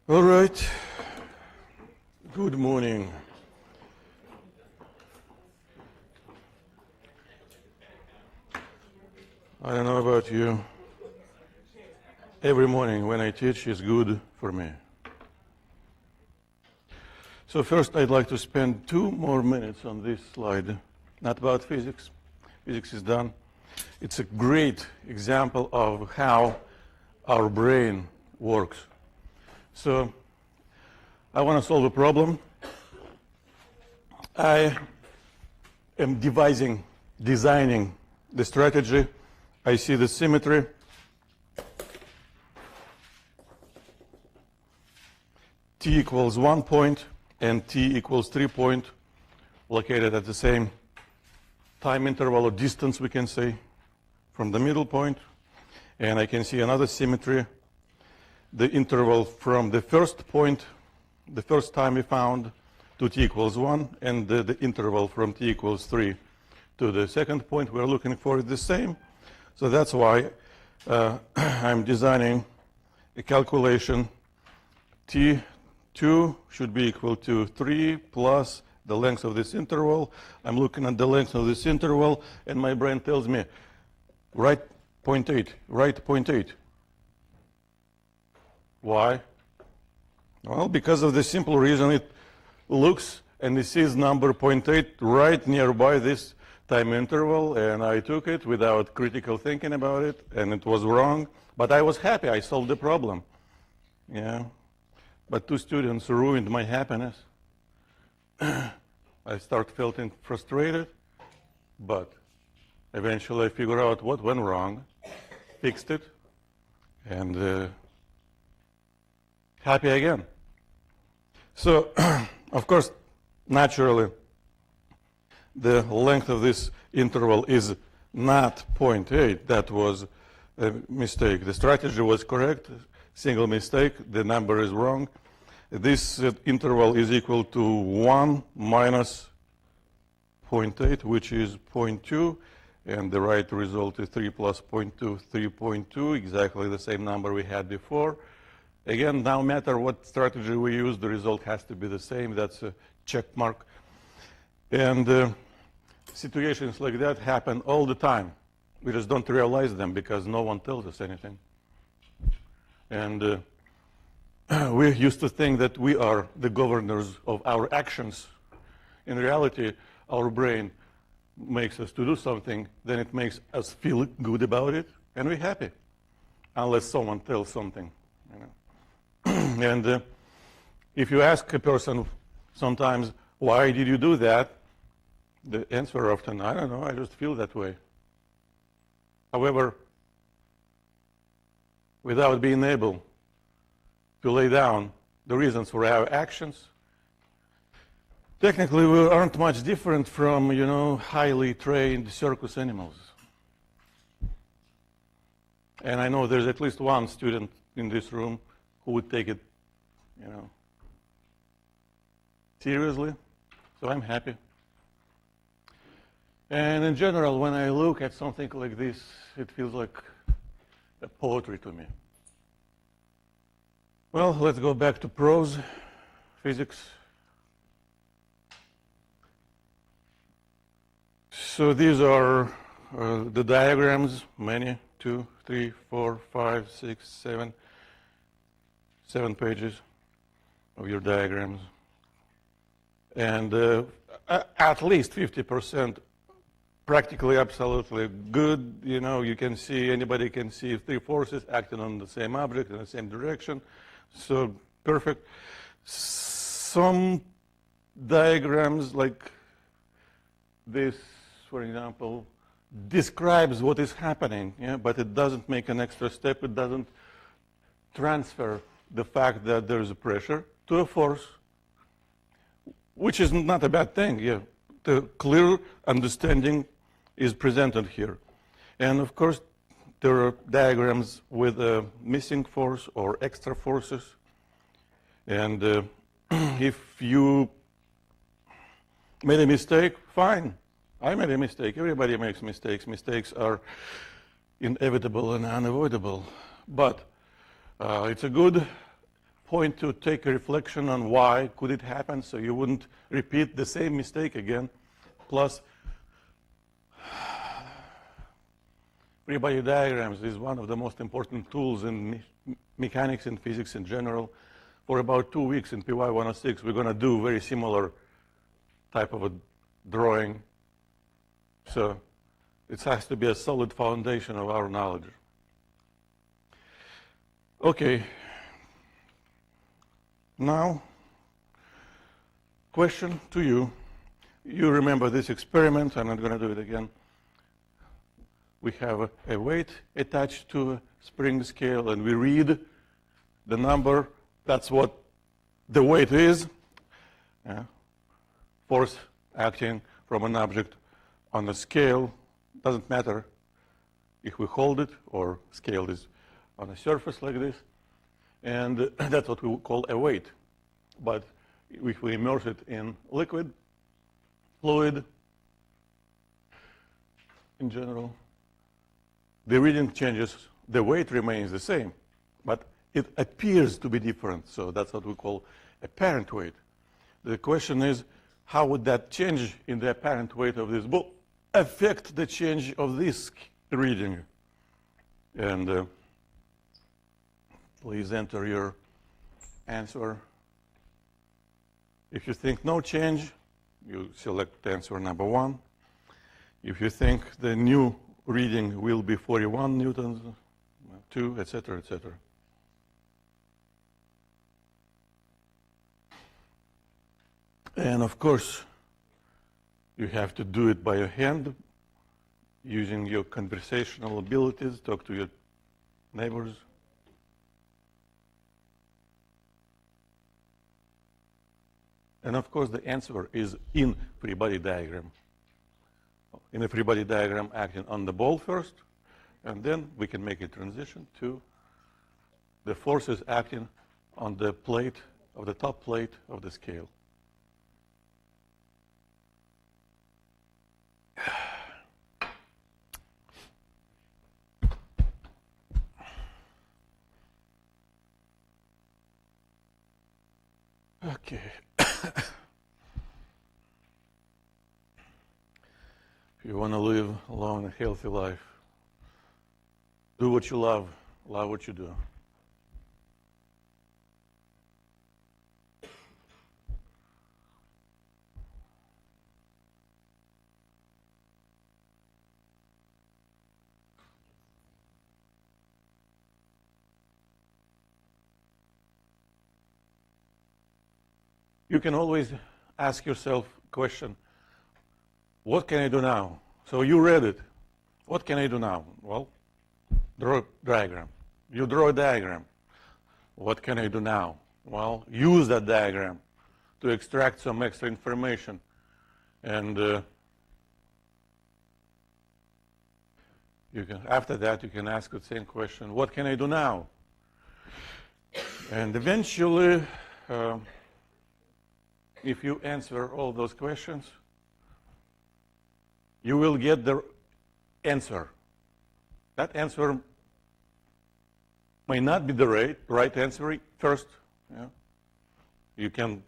All right. Good morning. I don't know about you. Every morning when I teach is good for me. So first I'd like to spend 2 more minutes on this slide, not about physics. Physics is done. It's a great example of how our brain works. So I want to solve a problem. I am designing the strategy. I see the symmetry. T equals 1 point and T equals 3 point, located at the same time interval or distance, we can say, from the middle point. And I can see another symmetry. The interval from the first point, the first time we found, to T equals 1, and the interval from T equals 3 to the second point we're looking for is the same. So that's why I'm designing a calculation. T2 should be equal to 3 plus the length of this interval. I'm looking at the length of this interval, and my brain tells me, write 0.8, write 0.8. Why? Well, because of the simple reason it looks and it sees number 0.8 right nearby this time interval, and I took it without critical thinking about it, and it was wrong. But I was happy. I solved the problem. Yeah. But 2 students ruined my happiness. I started feeling frustrated, but eventually I figured out what went wrong, fixed it, and happy again. So, of course, naturally, the length of this interval is not 0.8. That was a mistake. The strategy was correct. Single mistake. The number is wrong. This interval is equal to 1 minus 0.8, which is 0.2. And the right result is 3 plus 0.2, 3.2, exactly the same number we had before. Again, no matter what strategy we use, the result has to be the same. That's a check mark. And situations like that happen all the time. We just don't realize them because no one tells us anything. And we used to think that we are the governors of our actions. In reality, our brain makes us to do something, then it makes us feel good about it, and we're happy, unless someone tells something. You know? And if you ask a person sometimes, why did you do that? The answer often, I don't know, I just feel that way. However, without being able to lay down the reasons for our actions, technically we aren't much different from, you know, highly trained circus animals. And I know there's at least one student in this room who would take it, you know, seriously. So I'm happy. And in general, when I look at something like this, it feels like a poetry to me. Well, let's go back to prose, physics. So these are the diagrams, many, 2, 3, 4, 5, 6, 7 pages of your diagrams. And at least 50% practically absolutely good. You know, you can see, anybody can see 3 forces acting on the same object in the same direction. So perfect. Some diagrams like this, for example, describes what is happening, yeah, but it doesn't make an extra step. It doesn't transfer the fact that there is a pressure to a force, which is not a bad thing. Yeah. The clear understanding is presented here. And of course, there are diagrams with a missing force or extra forces. And if you made a mistake, fine. I made a mistake. Everybody makes mistakes. Mistakes are inevitable and unavoidable. But it's a good point to take a reflection on why could it happen, so you wouldn't repeat the same mistake again. Plus, Freebody diagrams is one of the most important tools in mechanics and physics in general. For about 2 weeks in PY106, we're going to do very similar type of a drawing. So it has to be a solid foundation of our knowledge. Okay. Now, question to you. You remember this experiment. I'm not going to do it again. We have a weight attached to a spring scale, and we read the number. That's what the weight is. Yeah. Force acting from an object on a scale. Doesn't matter if we hold it or scale is on a surface like this. And that's what we call a weight. But if we immerse it in liquid, fluid, in general, the reading changes, the weight remains the same, but it appears to be different. So that's what we call apparent weight. The question is, how would that change in the apparent weight of this ball affect the change of this reading? And please enter your answer. If you think no change, you select answer number 1. If you think the new reading will be 41 newtons, 2, etc., etc. And of course, you have to do it by your hand, using your conversational abilities, talk to your neighbors. And of course, the answer is in Freebody diagram. In the Freebody diagram, acting on the ball first, and then we can make a transition to the forces acting on the plate, of the top plate of the scale. Okay. If you want to live a long and healthy life, do what you love what you do. You can always ask yourself a question, what can I do now? So you read it. What can I do now? Well, draw a diagram. You draw a diagram. What can I do now? Well, use that diagram to extract some extra information. And you can, after that, you can ask the same question, what can I do now? And eventually, if you answer all those questions, you will get the answer. That answer may not be the right answer first. Yeah. You can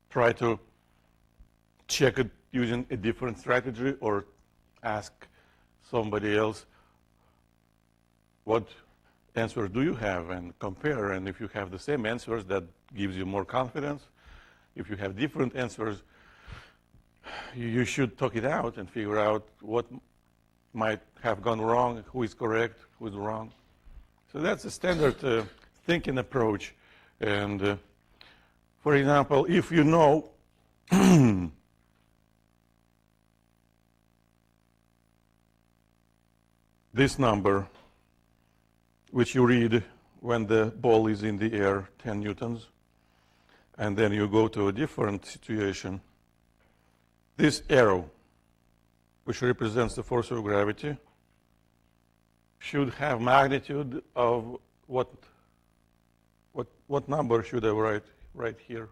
try to check it using a different strategy or ask somebody else, what answer do you have, and compare. And if you have the same answers, that gives you more confidence. If you have different answers, you should talk it out and figure out what might have gone wrong, who is correct, who is wrong. So that's a standard thinking approach. And for example, if you know this number, which you read when the ball is in the air, 10 newtons, and then you go to a different situation, this arrow, which represents the force of gravity, should have magnitude of what number should I write right here?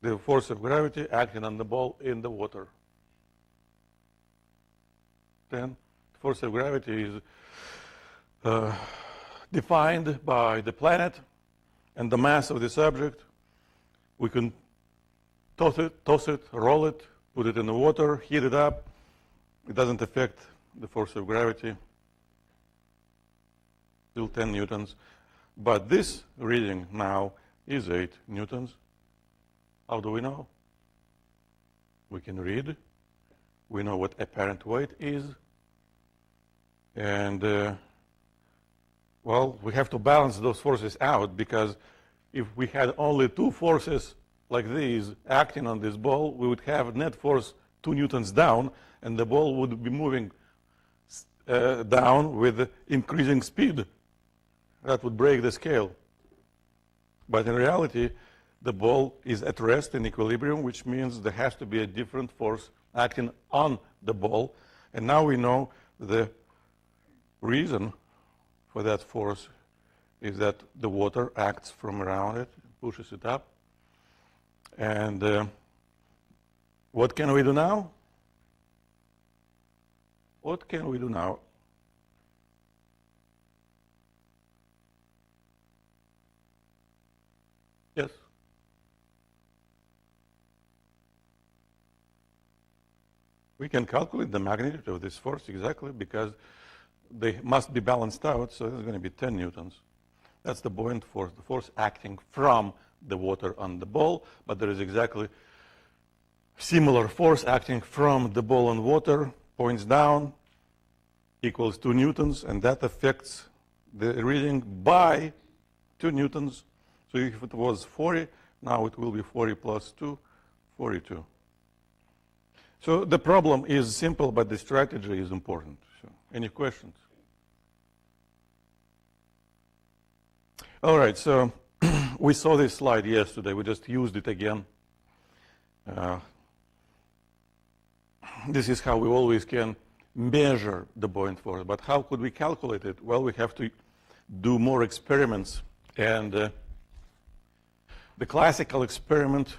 The force of gravity acting on the ball in the water. Then the force of gravity is defined by the planet and the mass of this object. We can toss it, roll it, put it in the water, heat it up. It doesn't affect the force of gravity, still 10 newtons. But this reading now is 8 newtons. How do we know? We can read. We know what apparent weight is. And, well, we have to balance those forces out, because if we had only 2 forces like these acting on this ball, we would have net force 2 newtons down, and the ball would be moving down with increasing speed. That would break the scale. But in reality, the ball is at rest in equilibrium, which means there has to be a different force acting on the ball. And now we know the reason for that force is that the water acts from around it, pushes it up. And what can we do now? What can we do now? Yes? We can calculate the magnitude of this force exactly, because they must be balanced out, so it's going to be 10 newtons. That's the buoyant force, the force acting from the water on the ball, but there is exactly similar force acting from the ball on water, points down, equals 2 newtons, and that affects the reading by 2 newtons. So if it was 40, now it will be 40 plus 2, 42. So the problem is simple, but the strategy is important. So, any questions? All right, so we saw this slide yesterday. We just used it again. This is how we always can measure the buoyant force. But how could we calculate it? Well, we have to do more experiments. And the classical experiment,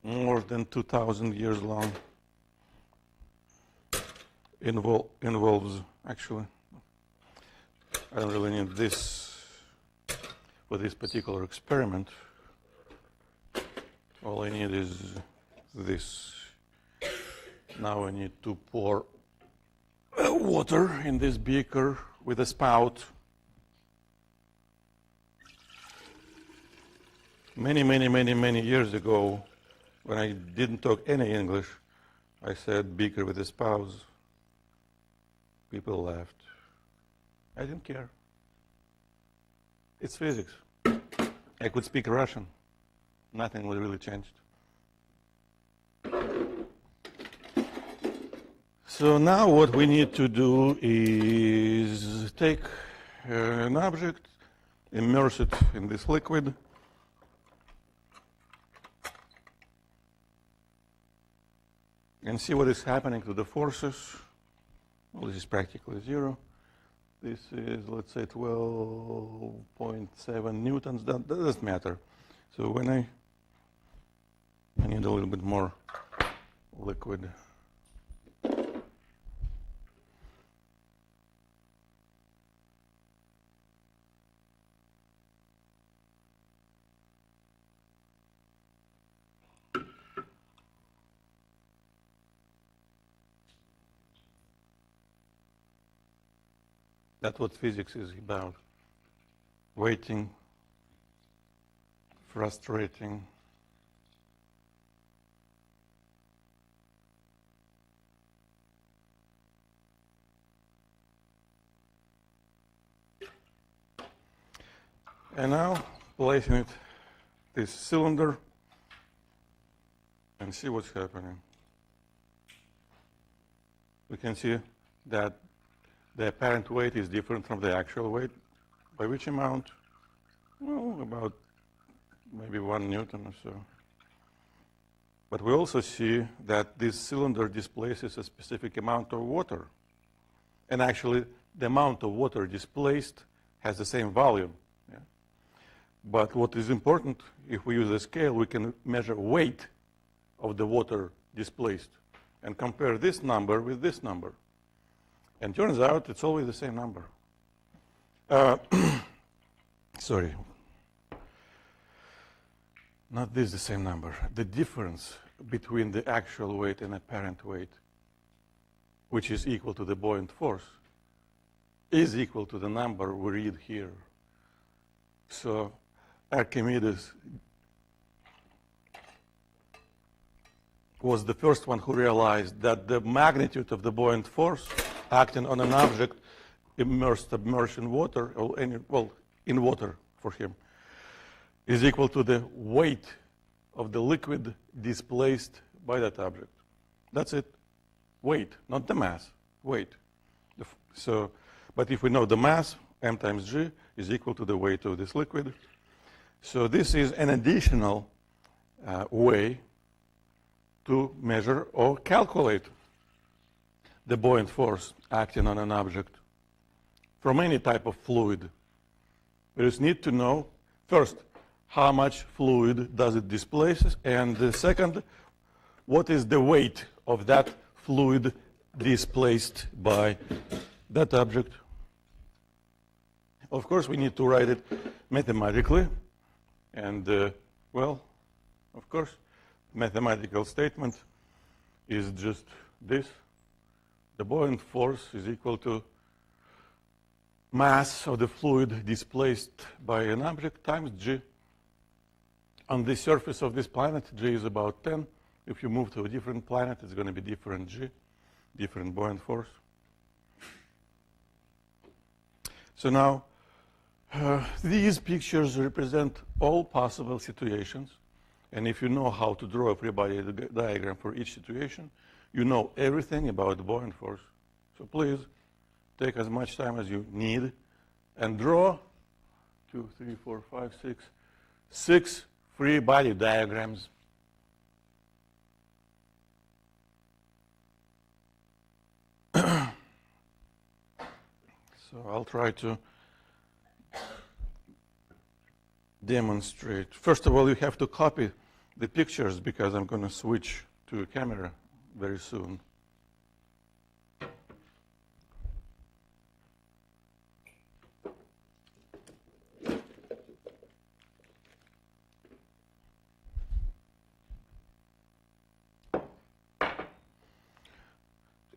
more than 2,000 years long, involves, actually, I don't really need this for this particular experiment. All I need is this. Now I need to pour water in this beaker with a spout. Many years ago, when I didn't talk any English, I said beaker with a spout. People laughed. I didn't care. It's physics. I could speak Russian. Nothing was really changed. So now what we need to do is take an object, immerse it in this liquid, and see what is happening to the forces. Well, this is practically 0. This is, let's say, 12.7 newtons. That doesn't matter. So when I need a little bit more liquid. That's what physics is about. Waiting, frustrating. And now placing it this cylinder and see what's happening. We can see that the apparent weight is different from the actual weight. By which amount? Well, about maybe 1 newton or so. But we also see that this cylinder displaces a specific amount of water. And actually, the amount of water displaced has the same volume. Yeah? But what is important, if we use a scale, we can measure weight of the water displaced and compare this number with this number. And turns out it's always the same number. Sorry. Not this the same number. The difference between the actual weight and apparent weight, which is equal to the buoyant force, is equal to the number we read here. So Archimedes was the first one who realized that the magnitude of the buoyant force acting on an object submerged in water, or in water for him, is equal to the weight of the liquid displaced by that object. That's it. Weight, not the mass. Weight. But if we know the mass, m times g is equal to the weight of this liquid. So this is an additional way to measure or calculate the buoyant force acting on an object from any type of fluid. We just need to know, first, how much fluid does it displace, and second, what is the weight of that fluid displaced by that object. Of course, we need to write it mathematically, and well, of course, mathematical statement is just this. The buoyant force is equal to mass of the fluid displaced by an object times g. On the surface of this planet, g is about 10. If you move to a different planet, it's going to be different g, different buoyant force. So now, these pictures represent all possible situations. And if you know how to draw a free body diagram for each situation, you know everything about the buoyant force. So please take as much time as you need and draw 2, 3, 4, 5, 6 free body diagrams. So I'll try to demonstrate. First of all, you have to copy the pictures because I'm going to switch to a camera very soon.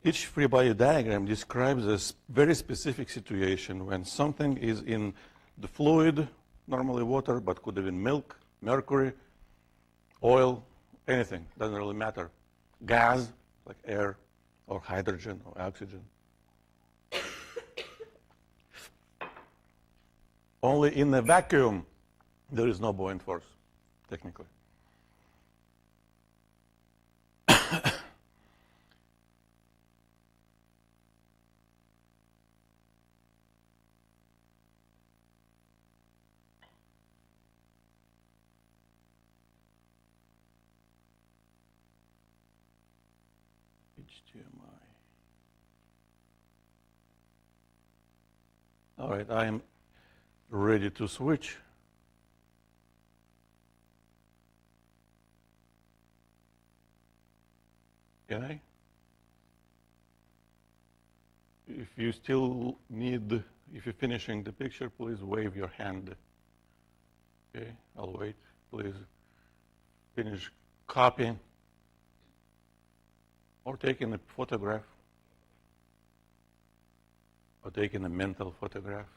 Each free body diagram describes a very specific situation when something is in the fluid, normally water, but could have been milk, mercury, oil, anything, doesn't really matter. Gas, like air, or hydrogen, or oxygen. Only in a vacuum, there is no buoyant force, technically. All right, I am ready to switch. Can I? If you still need, if you're finishing the picture, please wave your hand. Okay, I'll wait. Please finish copying or taking a photograph. Or taking a mental photograph.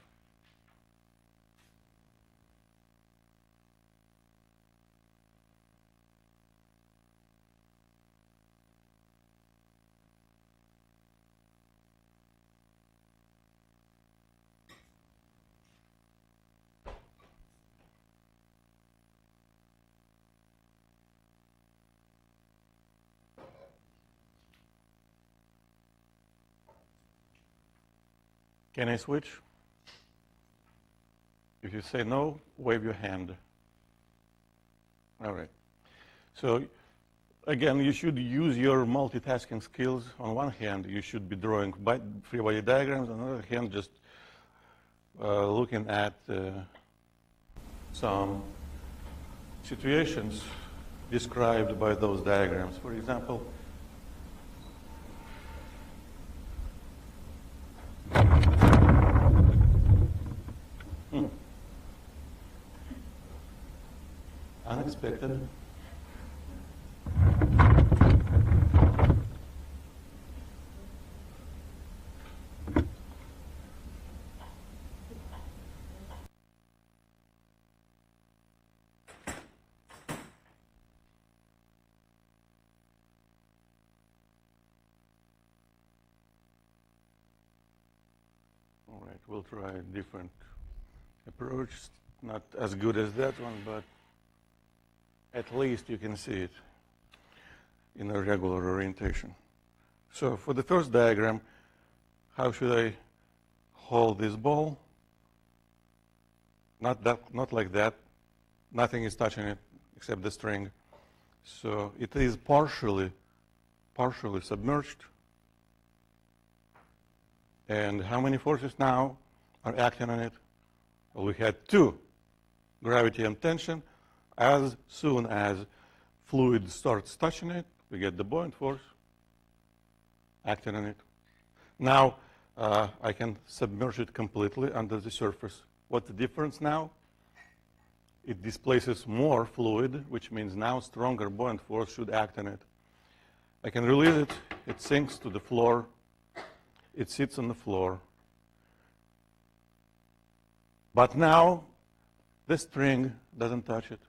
Can I switch? If you say no, wave your hand. All right. So again, you should use your multitasking skills. On one hand, you should be drawing free body diagrams. On the other hand, just looking at some situations described by those diagrams. For example, expected. All right, we'll try a different approach. Not as good as that one, but at least you can see it in a regular orientation. So for the first diagram, how should I hold this ball? Not like that. Nothing is touching it except the string. So it is partially submerged. And how many forces now are acting on it? Well, we had two, gravity and tension. As soon as fluid starts touching it, we get the buoyant force acting on it. Now, I can submerge it completely under the surface. What's the difference now? It displaces more fluid, which means now stronger buoyant force should act on it. I can release it. It sinks to the floor. It sits on the floor. But now, the string doesn't touch it.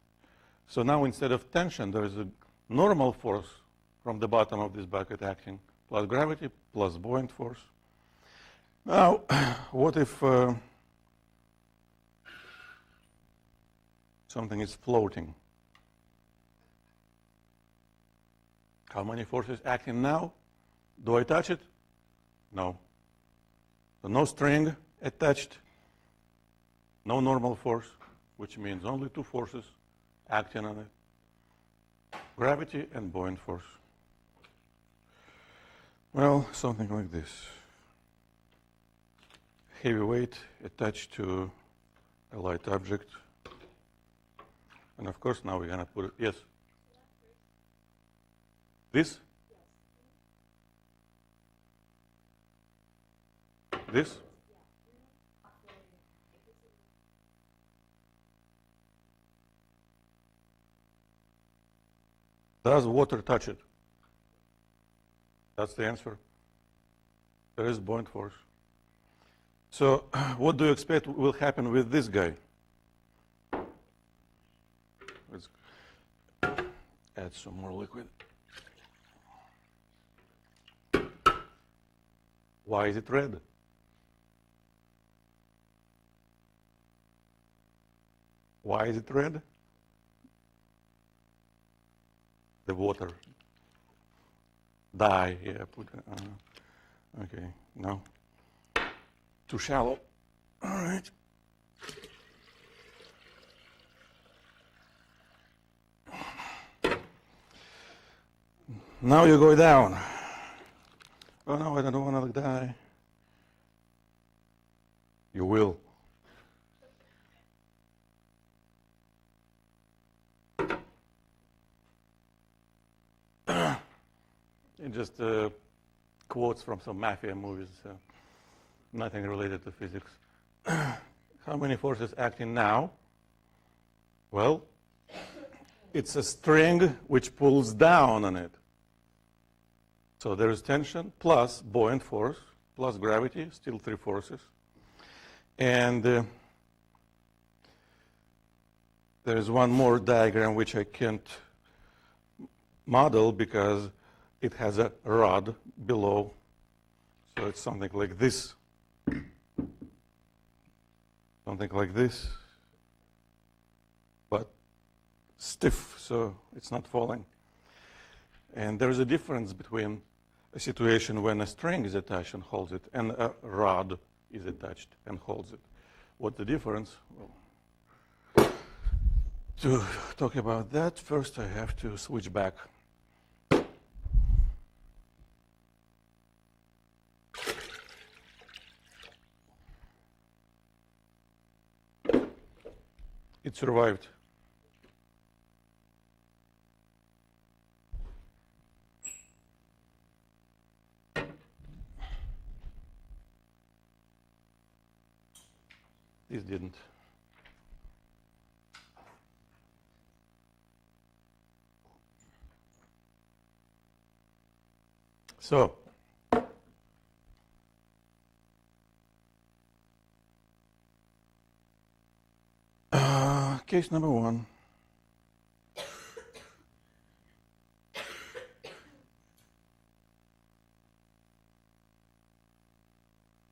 So now instead of tension, there is a normal force from the bottom of this bucket acting, plus gravity, plus buoyant force. Now, what if something is floating? How many forces acting now? Do I touch it? No. So no string attached, no normal force, which means only two forces acting on it. Gravity and buoyant force. Well, something like this. Heavy weight attached to a light object. And of course, now we're going to put it, yes? This? This? Does water touch it? That's the answer. There is buoyant force. So what do you expect will happen with this guy? Let's add some more liquid. Why is it red? Why is it red? The water. Dye, yeah, put okay, no. Too shallow. All right. Now you go down. Oh no, I don't want to die. You will. It just quotes from some mafia movies, nothing related to physics. How many forces acting now? Well, it's a string which pulls down on it. So there is tension plus buoyant force plus gravity, still three forces. And there is one more diagram which I can't model because it has a rod below. So it's something like this. Something like this. But stiff, so it's not falling. And there is a difference between a situation when a string is attached and holds it and a rod is attached and holds it. What's the difference? Well, to talk about that, first I have to switch back. It survived. This didn't. So, case number 1.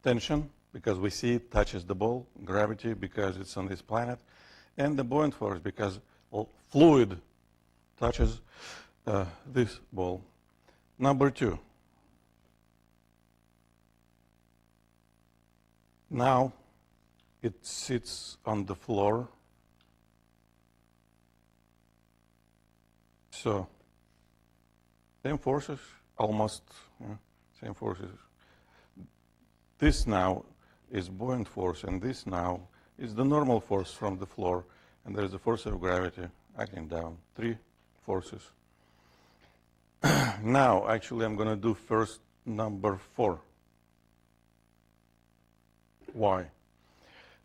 Tension, because we see it touches the ball. Gravity, because it's on this planet. And the buoyant force, because fluid touches this ball. Number 2. Now it sits on the floor. So same forces, almost same forces. This now is buoyant force, and this now is the normal force from the floor, and there's the force of gravity acting down. 3 forces. Now, actually, I'm going to do first number 4. Why?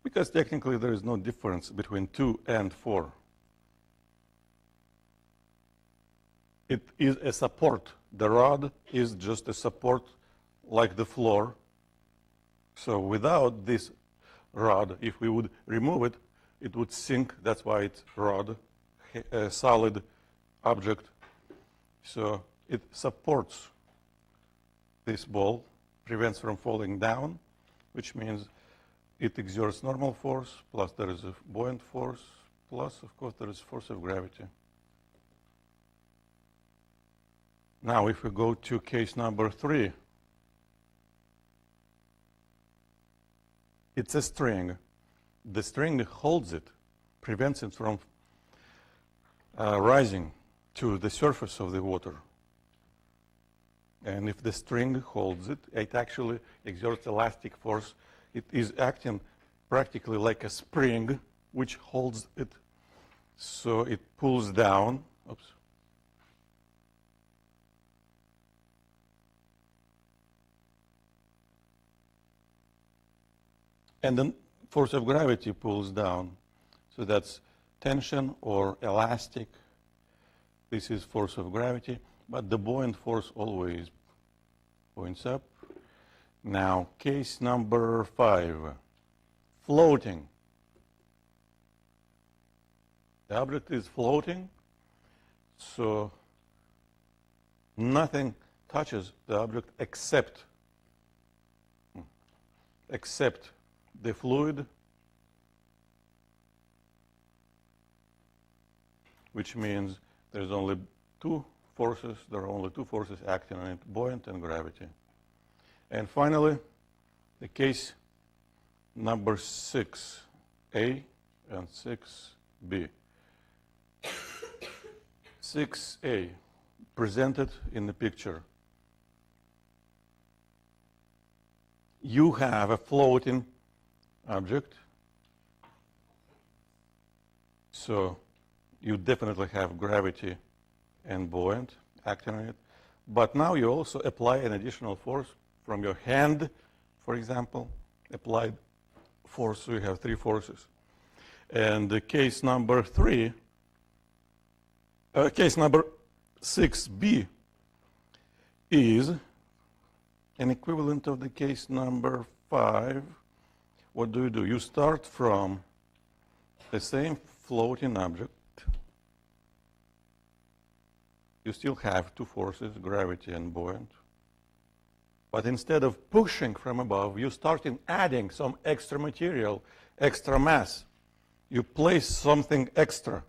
Because technically there is no difference between 2 and 4. It is a support. The rod is just a support like the floor. So without this rod, if we would remove it, it would sink. That's why it's rod, a solid object. So it supports this ball, prevents from falling down, which means it exerts normal force, plus there is a buoyant force, plus, of course, there is force of gravity. Now, if we go to case number 3, it's a string. The string holds it, prevents it from rising to the surface of the water. And if the string holds it, it actually exerts elastic force. It is acting practically like a spring which holds it. So it pulls down. Oops. And then force of gravity pulls down. So that's tension or elastic. This is force of gravity. But the buoyant force always points up. Now, case number 5, floating. The object is floating, so nothing touches the object except the fluid, which means there's only 2 forces. There are only 2 forces acting on it, buoyant and gravity. And finally, the case number 6A and 6B. 6A, presented in the picture. You have a floating object, so you definitely have gravity and buoyant acting on it. But now you also apply an additional force from your hand, for example, applied force, so you have 3 forces. And the case number 3, case number 6B is an equivalent of the case number 5. What do? You start from the same floating object. You still have 2 forces, gravity and buoyant. But instead of pushing from above, you start in adding some extra material, extra mass. You place something extra.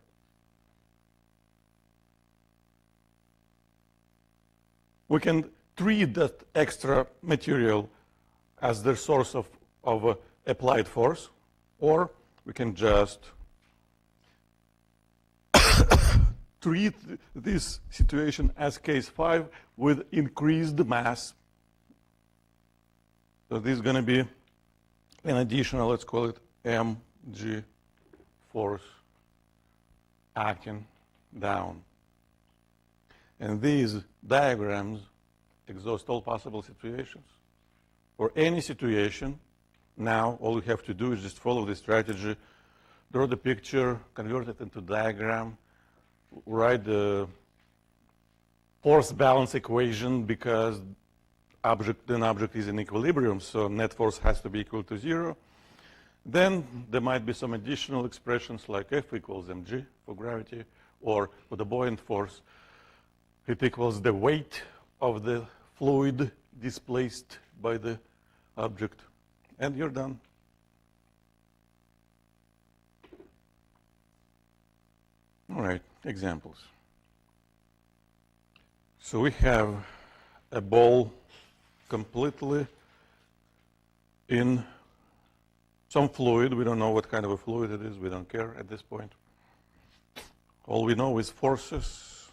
We can treat that extra material as the source of applied force, or we can just treat this situation as case 5 with increased mass. So this is going to be an additional, let's call it mg force acting down. And these diagrams exhaust all possible situations. For any situation, now all you have to do is just follow the strategy, draw the picture, convert it into diagram, write the force balance equation, because object is in equilibrium, so net force has to be equal to 0. Then there might be some additional expressions like F equals mg for gravity, or for the buoyant force, it equals the weight of the fluid displaced by the object. And you're done. All right, examples. So we have a ball completely in some fluid. We don't know what kind of a fluid it is. We don't care at this point. All we know is forces.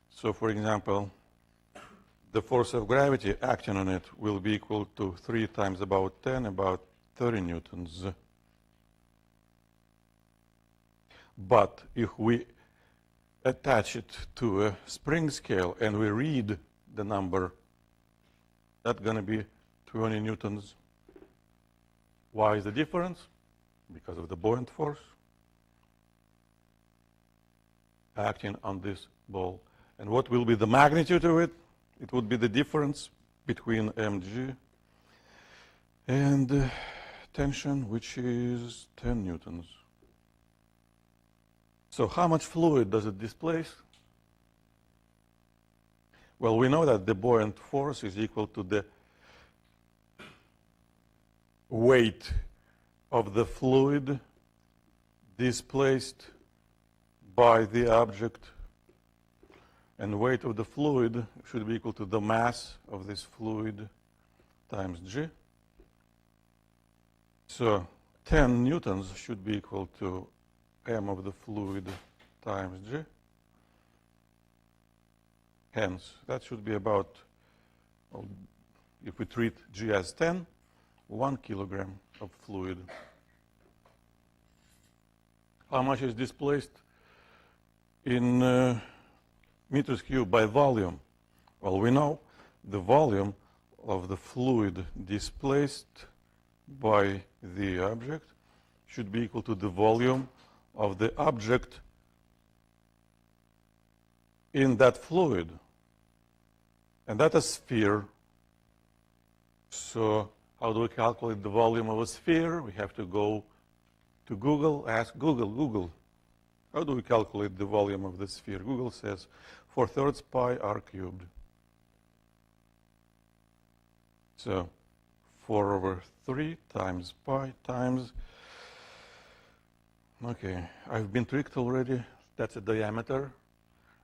So, for example, the force of gravity acting on it will be equal to 3 times about 10, about 30 newtons. But if we attach it to a spring scale and we read the number, that's going to be 20 newtons. Why is the difference? Because of the buoyant force acting on this ball. And what will be the magnitude of it? It would be the difference between mg and tension, which is 10 newtons. So how much fluid does it displace? Well, we know that the buoyant force is equal to the weight of the fluid displaced by the object, and weight of the fluid should be equal to the mass of this fluid times g. So 10 newtons should be equal to m of the fluid times g. Hence, that should be about, well, if we treat g as 10, 1 kilogram of fluid. How much is displaced in meters cubed by volume? Well, we know the volume of the fluid displaced by the object should be equal to the volume of the object in that fluid. And that's a sphere. So how do we calculate the volume of a sphere? We have to go to Google, ask Google, how do we calculate the volume of the sphere? Google says 4/3 pi r cubed. So 4/3 times pi times, okay, I've been tricked already. That's a diameter.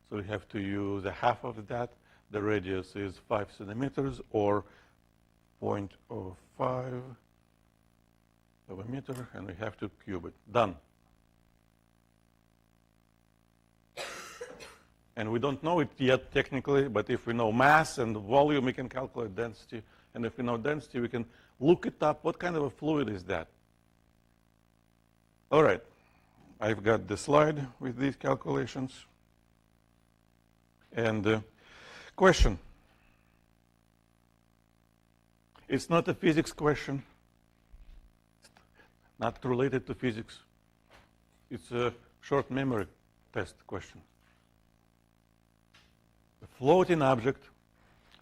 So we have to use a half of that. The radius is 5 centimeters or 0.05 of a meter, and we have to cube it. Done. And we don't know it yet technically, but if we know mass and volume, we can calculate density. And if we know density, we can look it up. What kind of a fluid is that? All right. I've got the slide with these calculations. And question. It's not a physics question. It's not related to physics. It's a short memory test question. A floating object,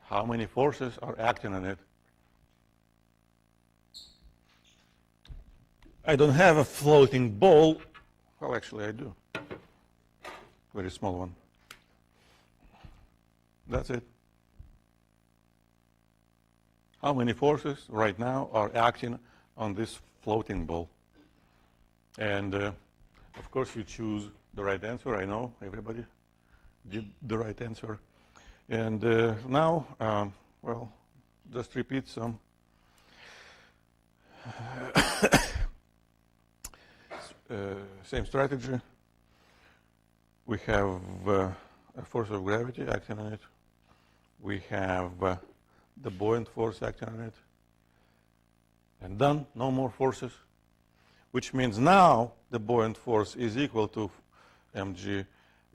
how many forces are acting on it? I don't have a floating ball. Well, actually, I do. Very small one. That's it. How many forces right now are acting on this floating ball? And of course, you choose the right answer. I know everybody did the right answer. And now, well, just repeat some. Same strategy. We have a force of gravity acting on it. We have the buoyant force acting on it. And done, no more forces. Which means now the buoyant force is equal to mg.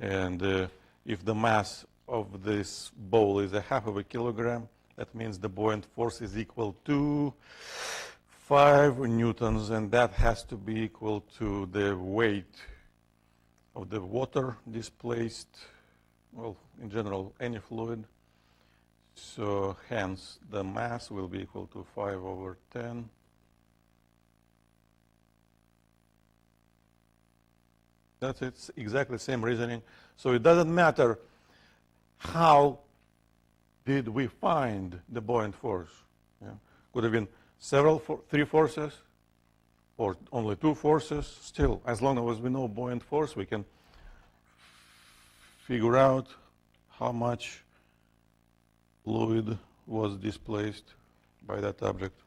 And if the mass of this ball is 1/2 kilogram, that means the buoyant force is equal to 5 newtons, and that has to be equal to the weight of the water displaced, well, in general, any fluid. So hence the mass will be equal to 5/10. That's it, it's exactly the same reasoning. So it doesn't matter how did we find the buoyant force. Yeah? Could have been three forces, or only two forces. Still, as long as we know buoyant force, we can figure out how much fluid was displaced by that object.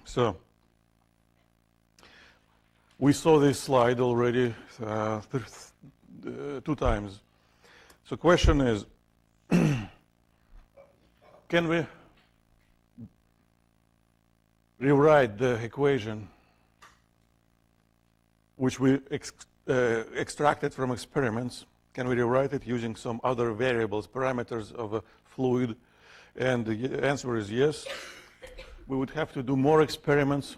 So we saw this slide already 2 times. So question is, can we rewrite the equation which we extracted from experiments? Can we rewrite it using some other variables, parameters of a fluid? And the answer is yes. We would have to do more experiments.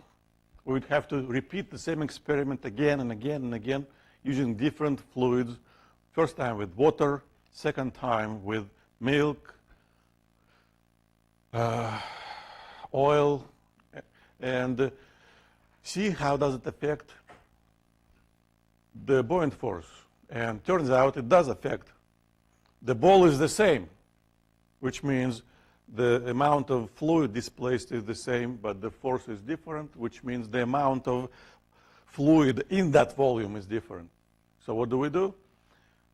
We would have to repeat the same experiment again and again and again using different fluids. First time with water, second time with milk, oil, and see how does it affect the buoyant force. And turns out it does affect. The ball is the same, which means the amount of fluid displaced is the same, but the force is different, which means the amount of fluid in that volume is different. So what do?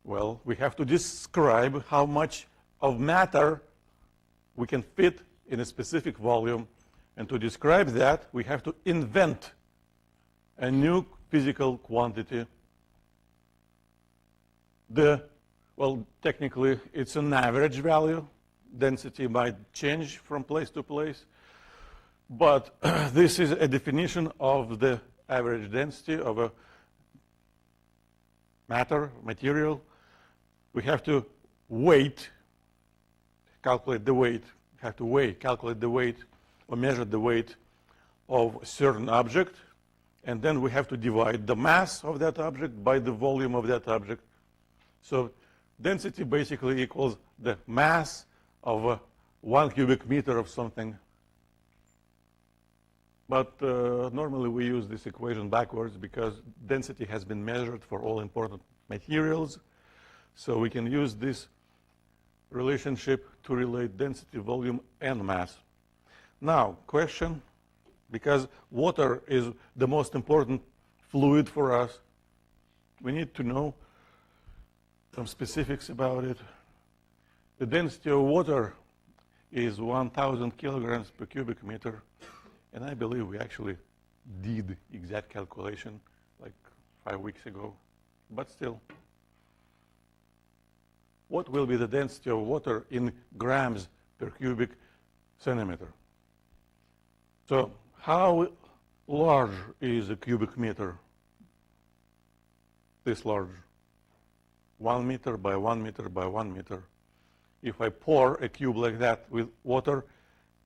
Well, we have to describe how much of matter we can fit in a specific volume. And to describe that, we have to invent a new physical quantity. Well, technically, it's an average value. Density might change from place to place. But this is a definition of the average density of a material. We have to calculate the weight. We have to calculate the weight, or measure the weight of a certain object. And then we have to divide the mass of that object by the volume of that object. So density basically equals the mass of 1 cubic meter of something. But normally we use this equation backwards because density has been measured for all important materials. So we can use this relationship to relate density, volume, and mass. Now, question, because water is the most important fluid for us, we need to know some specifics about it. The density of water is 1,000 kilograms per cubic meter. And I believe we actually did exact calculation like 5 weeks ago. But still, what will be the density of water in grams per cubic centimeter? So how large is a cubic meter? This large. 1 meter by 1 meter by 1 meter. If I pour a cube like that with water,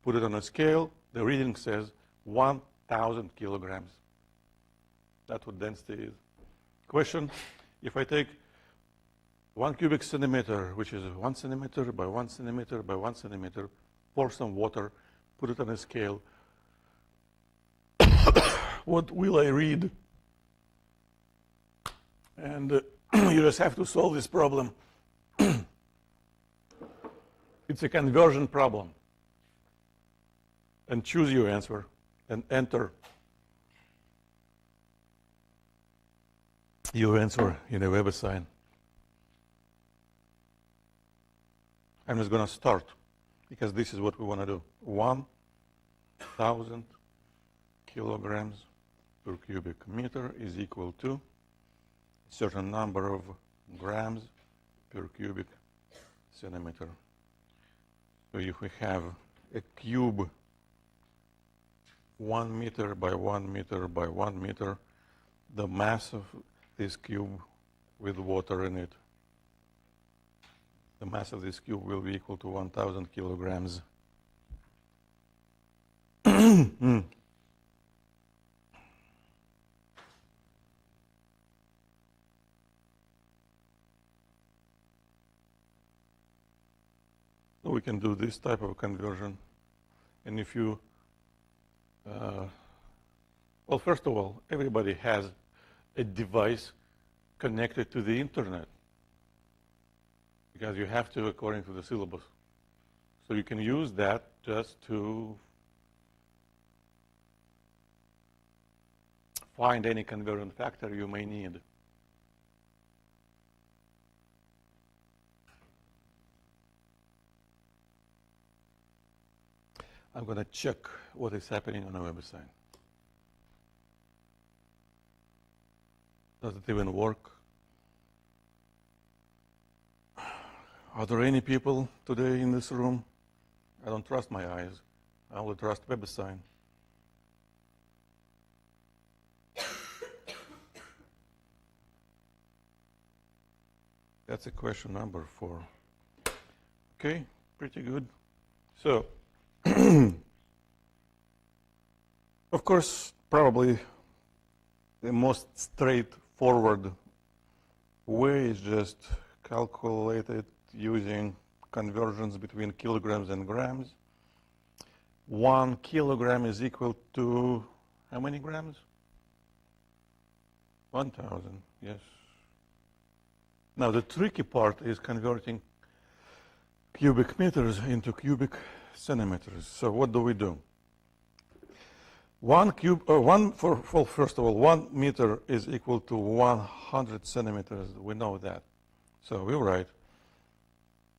put it on a scale, the reading says 1,000 kilograms. That's what density is. Question, if I take 1 cubic centimeter, which is 1 centimeter by 1 centimeter by 1 centimeter, pour some water, put it on a scale, what will I read? And you just have to solve this problem. It's a conversion problem. And choose your answer and enter your answer in a web assign. I'm just going to start because this is what we want to do. 1,000 kilograms per cubic meter is equal to a certain number of grams per cubic centimeter. So if we have a cube 1 meter by 1 meter by 1 meter, the mass of this cube with water in it, the mass of this cube will be equal to 1,000 kilograms. And we can do this type of conversion. And if you, well, first of all, everybody has a device connected to the internet, because you have to according to the syllabus. So you can use that just to find any conversion factor you may need. I'm going to check what is happening on the website. Does it even work? Are there any people today in this room? I don't trust my eyes. I only trust WebSign. That's a question number 4. Okay, pretty good. So, of course, probably the most straightforward way is just calculate it using conversions between kilograms and grams. 1 kilogram is equal to how many grams? 1,000, yes. Now the tricky part is converting cubic meters into cubic centimeters. So what do we do? First of all, 1 meter is equal to 100 centimeters. We know that. So we write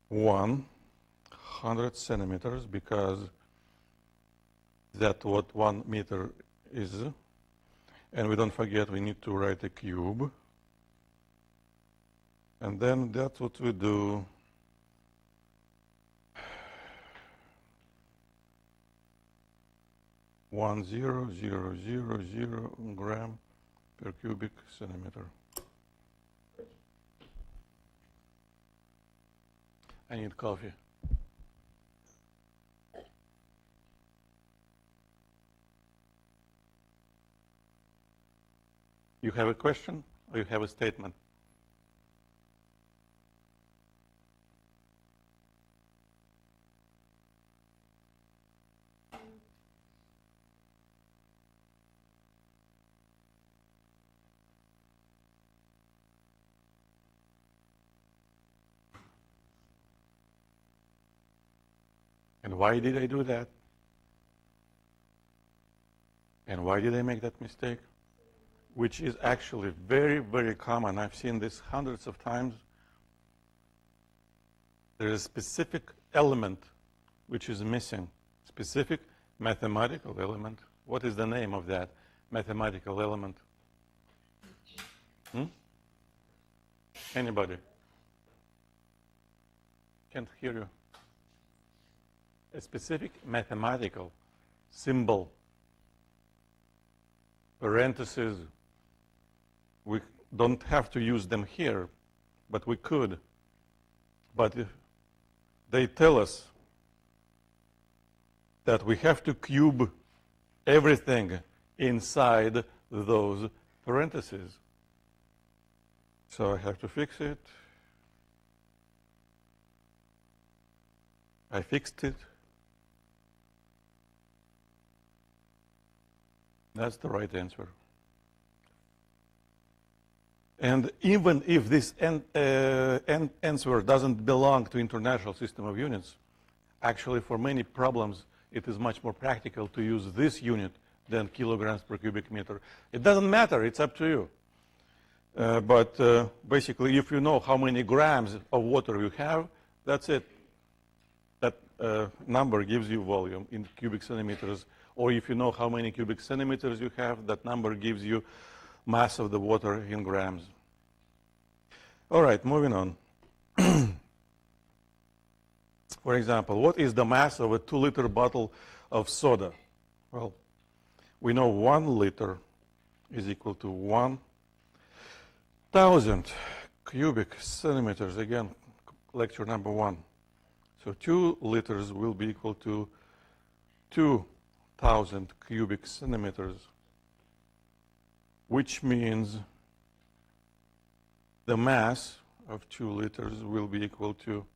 100 centimeters, because that's what 1 meter is. And we don't forget we need to write a cube. And then that's what we do. One zero zero zero zero gram per cubic centimeter. I need coffee. You have a question or you have a statement? And why did I do that? And why did I make that mistake? Which is actually very, very common. I've seen this hundreds of times. There is a specific element which is missing. Specific mathematical element. What is the name of that mathematical element? Anybody? Can't hear you. A specific mathematical symbol, parentheses. We don't have to use them here, but we could. But if they tell us that we have to cube everything inside those parentheses. So I have to fix it. I fixed it. That's the right answer. And even if this answer doesn't belong to International System of Units, actually for many problems it is much more practical to use this unit than kilograms per cubic meter. It doesn't matter, it's up to you. But basically, if you know how many grams of water you have, that's it. That number gives you volume in cubic centimeters. Or if you know how many cubic centimeters you have, that number gives you mass of the water in grams. All right, moving on. For example, what is the mass of a 2-liter bottle of soda? Well, we know 1 liter is equal to 1,000 cubic centimeters. Again, lecture number 1. So 2 liters will be equal to 2,000 cubic centimeters, which means the mass of 2 liters will be equal to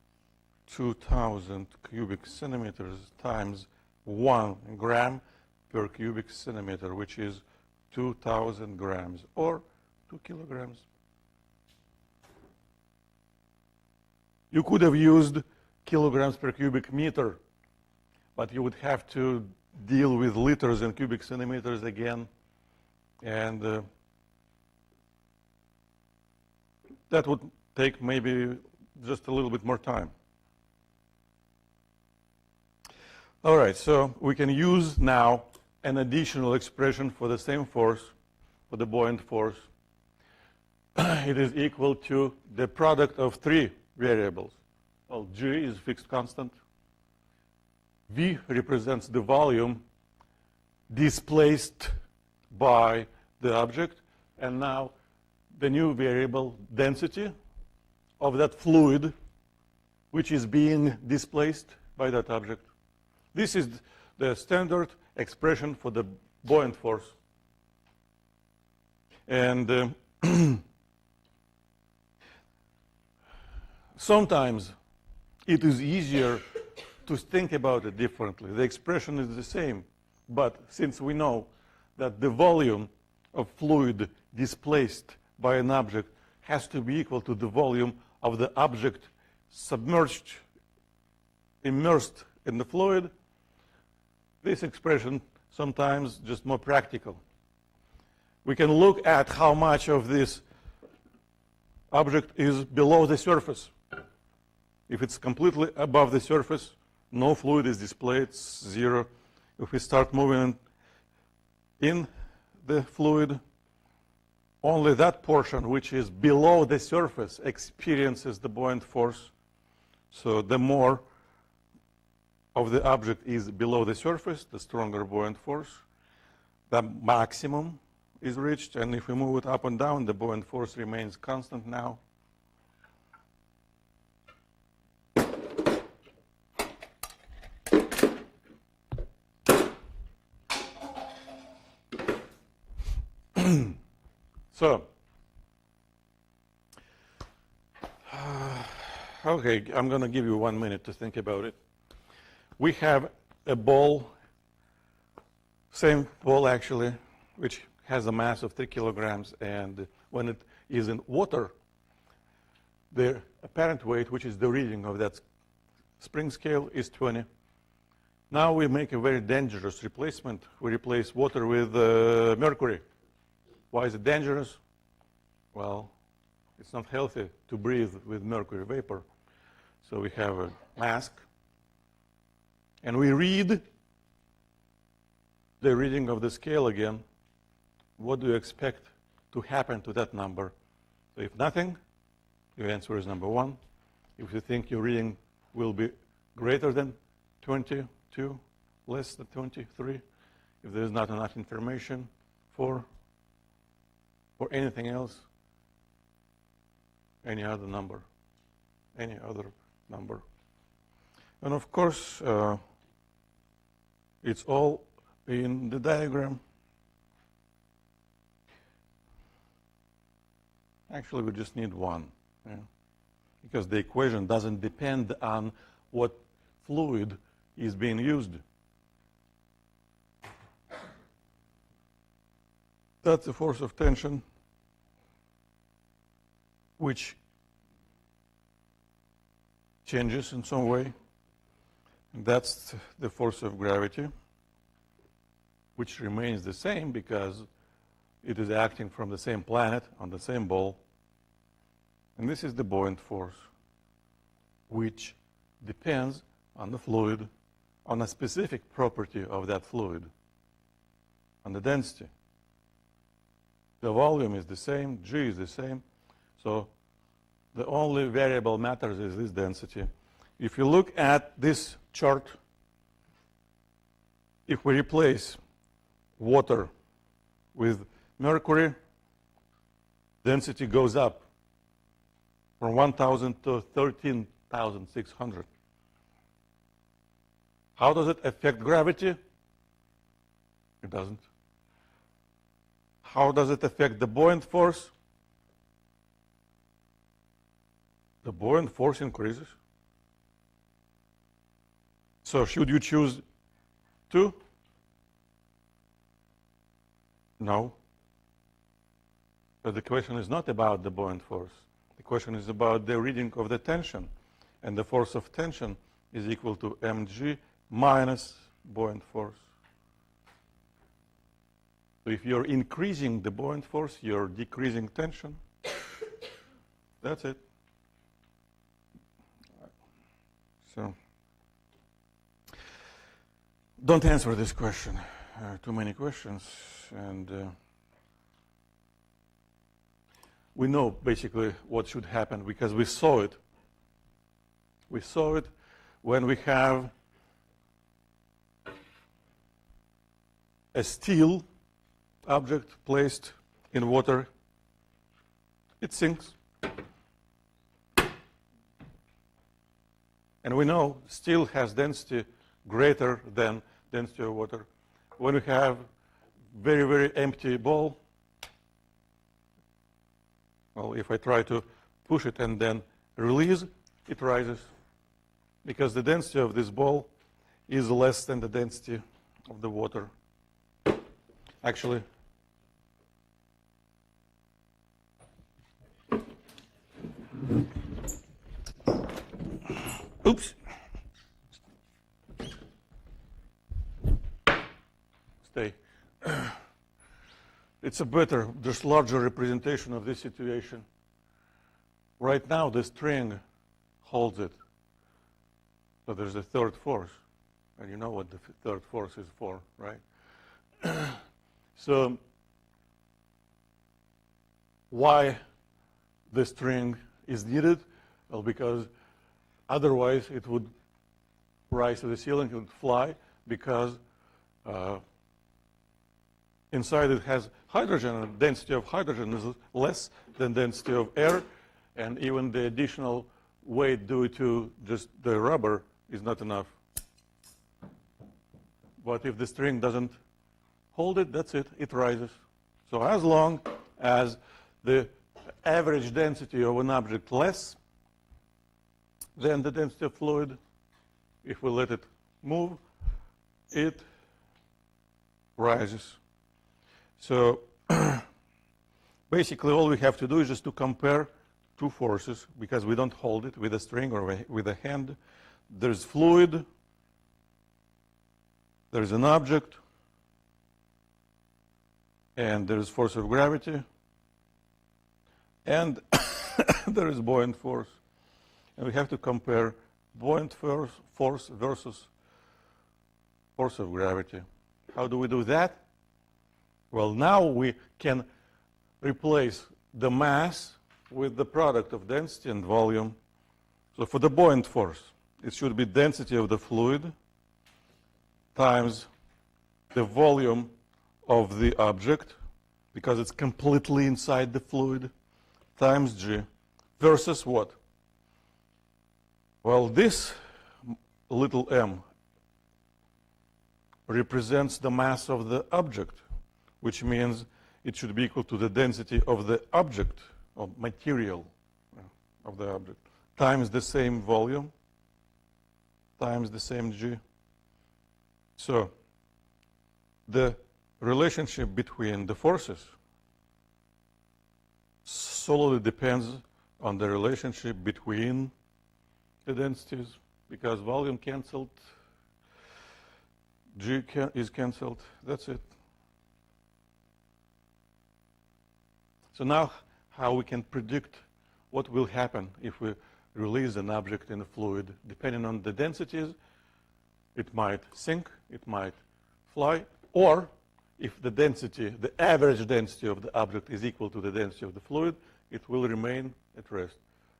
2,000 cubic centimeters times 1 gram per cubic centimeter, which is 2,000 grams or 2 kilograms. You could have used kilograms per cubic meter, but you would have to deal with liters and cubic centimeters again, and that would take maybe just a little bit more time. All right, so we can use now an additional expression for the same force, for the buoyant force. It is equal to the product of three variables. Well, G is fixed constant. V represents the volume displaced by the object. And now the new variable, density of that fluid, which is being displaced by that object. This is the standard expression for the buoyant force. And sometimes it is easier to think about it differently. The expression is the same, but since we know that the volume of fluid displaced by an object has to be equal to the volume of the object submerged, immersed in the fluid, this expression sometimes just more practical. We can look at how much of this object is below the surface. If it's completely above the surface, no fluid is displayed, it's zero. If we start moving in the fluid, only that portion which is below the surface experiences the buoyant force. So the more of the object is below the surface, the stronger buoyant force. The maximum is reached, and if we move it up and down, the buoyant force remains constant now. So, okay, I'm going to give you 1 minute to think about it. We have a ball, same ball actually, which has a mass of 3 kilograms, and when it is in water, the apparent weight, which is the reading of that spring scale, is 20. Now we make a very dangerous replacement. We replace water with mercury. Why is it dangerous? Well, it's not healthy to breathe with mercury vapor. So we have a mask, and we read the reading of the scale again. What do you expect to happen to that number? So if nothing, your answer is number 1. If you think your reading will be greater than 22, less than 23, if there is not enough information for anything else, any other number. And of course, it's all in the diagram. Actually, we just need one, because the equation doesn't depend on what fluid is being used. That's the force of tension, which changes in some way. And that's the force of gravity, which remains the same because it is acting from the same planet on the same ball. And this is the buoyant force, which depends on the fluid, on a specific property of that fluid, on the density. The volume is the same, G is the same, so the only variable matters is this density. If you look at this chart, if we replace water with mercury, density goes up from 1,000 to 13,600. How does it affect gravity? It doesn't. How does it affect the buoyant force? The buoyant force increases. So should you choose 2? No. But the question is not about the buoyant force. The question is about the reading of the tension. And the force of tension is equal to mg minus buoyant force. So if you're increasing the buoyant force, you're decreasing tension. That's it. So don't answer this question. Too many questions. And we know basically what should happen because we saw it. We saw it when we have a steel object placed in water. It sinks. And we know steel has density greater than density of water. When we have very, very empty ball, well, if I try to push it and then release, it rises because the density of this ball is less than the density of the water. Actually, oops. Stay. It's a better, just larger representation of this situation. Right now, the string holds it. So there's a third force. And you know what the third force is for, right? So why the string is needed? Well, because otherwise it would rise to the ceiling, it would fly, because inside it has hydrogen, and the density of hydrogen is less than density of air, and even the additional weight due to just the rubber is not enough. But if the string doesn't hold it, that's it, it rises. So as long as the average density of an object less than the density of fluid, if we let it move, it rises. So basically all we have to do is just to compare two forces, because we don't hold it with a string or with a hand. There's fluid, there's an object, and there's force of gravity, and there is buoyant force. And we have to compare buoyant force versus force of gravity. How do we do that? Well, now we can replace the mass with the product of density and volume. So for the buoyant force, it should be density of the fluid times the volume of the object, because it's completely inside the fluid, times g, versus what? Well, this little m represents the mass of the object, which means it should be equal to the density of the object, of material of the object, times the same volume, times the same g. So the relationship between the forces solely depends on the relationship between the densities, because volume canceled, g is canceled, that's it. So now how we can predict what will happen if we release an object in a fluid. Depending on the densities, it might sink, it might fly, or if the density, the average density of the object is equal to the density of the fluid, it will remain at rest.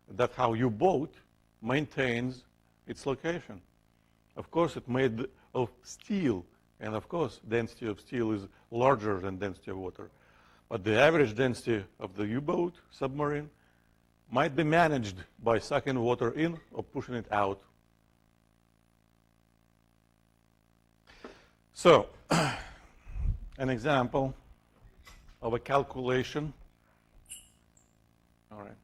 That's how your boat maintains its location. Of course, it's made of steel, and of course, density of steel is larger than density of water. But the average density of the U-boat, submarine, might be managed by sucking water in or pushing it out. So, an example of a calculation. All right.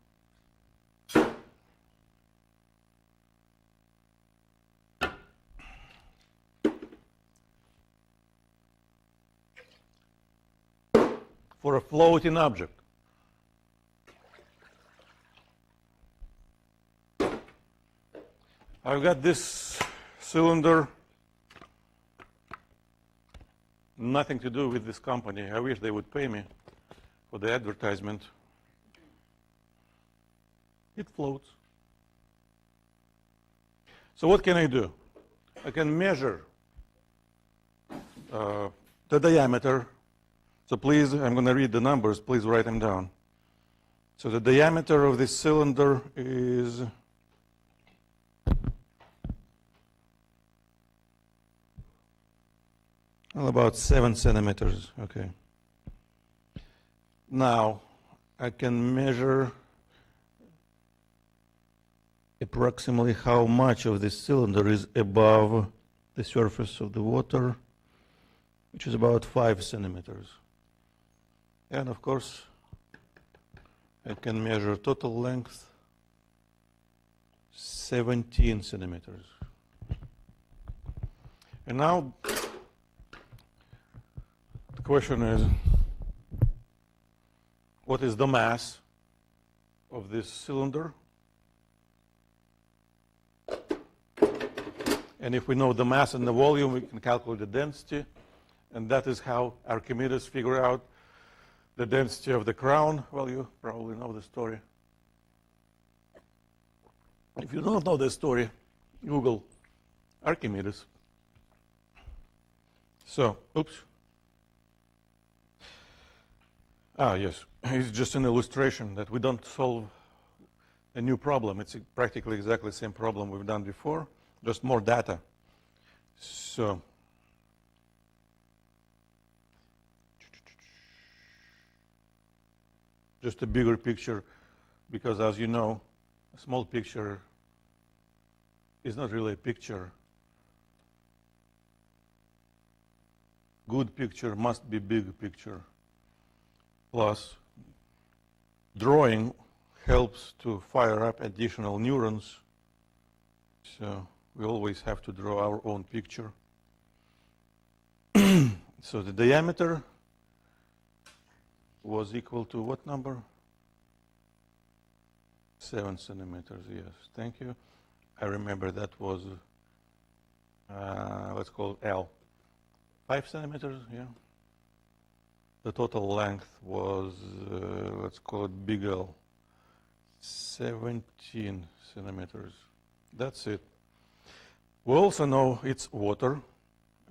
for a floating object. I've got this cylinder, nothing to do with this company. I wish they would pay me for the advertisement. It floats. So what can I do? I can measure the diameter. So please, I'm going to read the numbers. Please write them down. So the diameter of this cylinder is well, about 7 centimeters. Okay. Now, I can measure approximately how much of this cylinder is above the surface of the water, which is about 5 centimeters. And of course, I can measure total length, 17 centimeters. And now, the question is, what is the mass of this cylinder? And if we know the mass and the volume, we can calculate the density. And that is how Archimedes figured out the density of the crown. Well, you probably know the story. If you don't know the story, Google Archimedes. So, oops. Yes, it's just an illustration that we don't solve a new problem. It's practically exactly the same problem we've done before, just more data. So, just a bigger picture, because as you know, a small picture is not really a picture. Good picture must be big picture. Plus, drawing helps to fire up additional neurons. So we always have to draw our own picture. So the diameter was equal to what number? 7 centimeters, yes. Thank you. I remember that was, let's call it L. 5 centimeters, yeah. The total length was, let's call it big L, 17 centimeters. That's it. We also know it's water.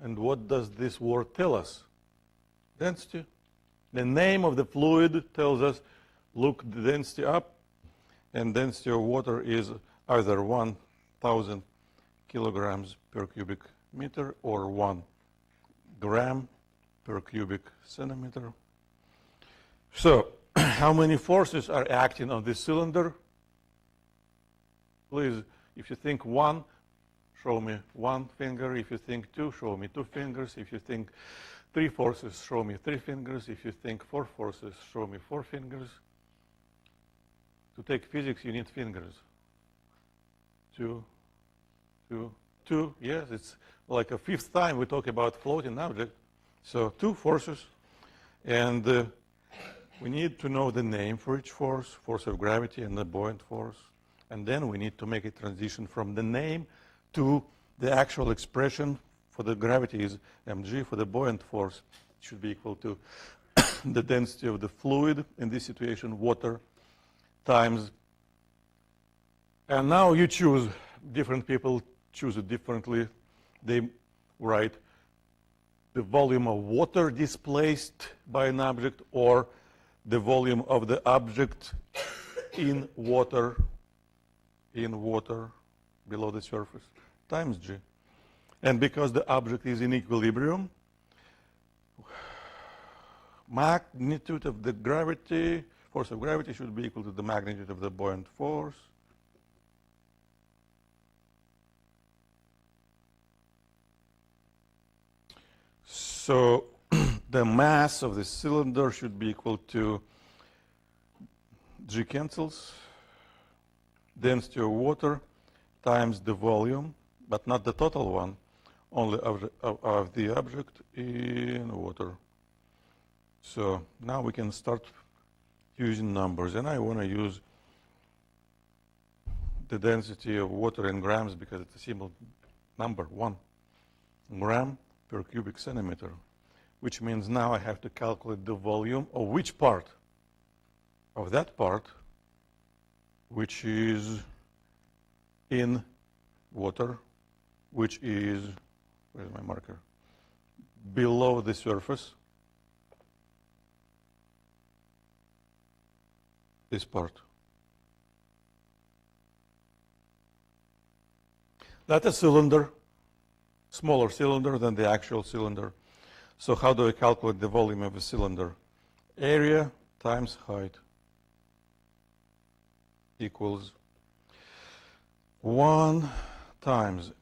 And what does this word tell us? Density. The name of the fluid tells us, look the density up, and density of water is either 1,000 kilograms per cubic meter or 1 gram per cubic centimeter. So, how many forces are acting on this cylinder? Please, if you think 1, show me 1 finger. If you think 2, show me 2 fingers. If you think 3 forces, show me 3 fingers. If you think 4 forces, show me 4 fingers. To take physics, you need fingers. 2, 2, 2. Yes, it's like a 5th time we talk about floating object. So 2 forces, and we need to know the name for each force, force of gravity and the buoyant force. And then we need to make a transition from the name to the actual expression. For the gravity is mg, for the buoyant force it should be equal to the density of the fluid, in this situation water, times. And now you choose, different people choose it differently. They write the volume of water displaced by an object, or the volume of the object in water below the surface, times g. And because the object is in equilibrium, magnitude of the gravity, force of gravity should be equal to the magnitude of the buoyant force. So the mass of the cylinder should be equal to G cancels, density of water times the volume, but not the total one, only of the object in water. So now we can start using numbers. And I want to use the density of water in grams because it's a simple number, 1 gram per cubic centimeter, which means now I have to calculate the volume of which part? Of that part which is in water, which is, where's my marker? Below the surface. This part. That's a cylinder, smaller cylinder than the actual cylinder. So how do I calculate the volume of a cylinder? Area times height equals 1 times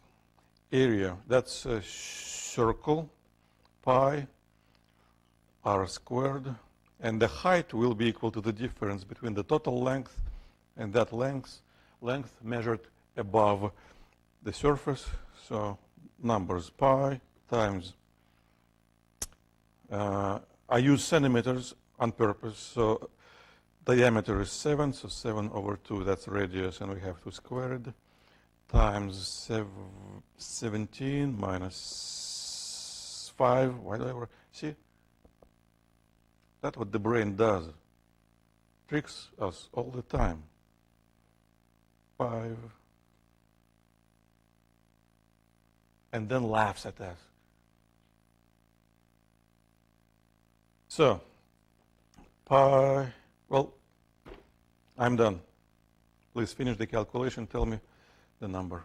area. That's a circle, pi r squared. And the height will be equal to the difference between the total length and that length measured above the surface. So numbers, pi times, I use centimeters on purpose, so diameter is 7, so 7 over 2, that's radius, and we have to square it, times 17 minus 5, whatever. See? That's what the brain does. Tricks us all the time. 5. And then laughs at us. So, pi, well, I'm done. Please finish the calculation, tell me the number.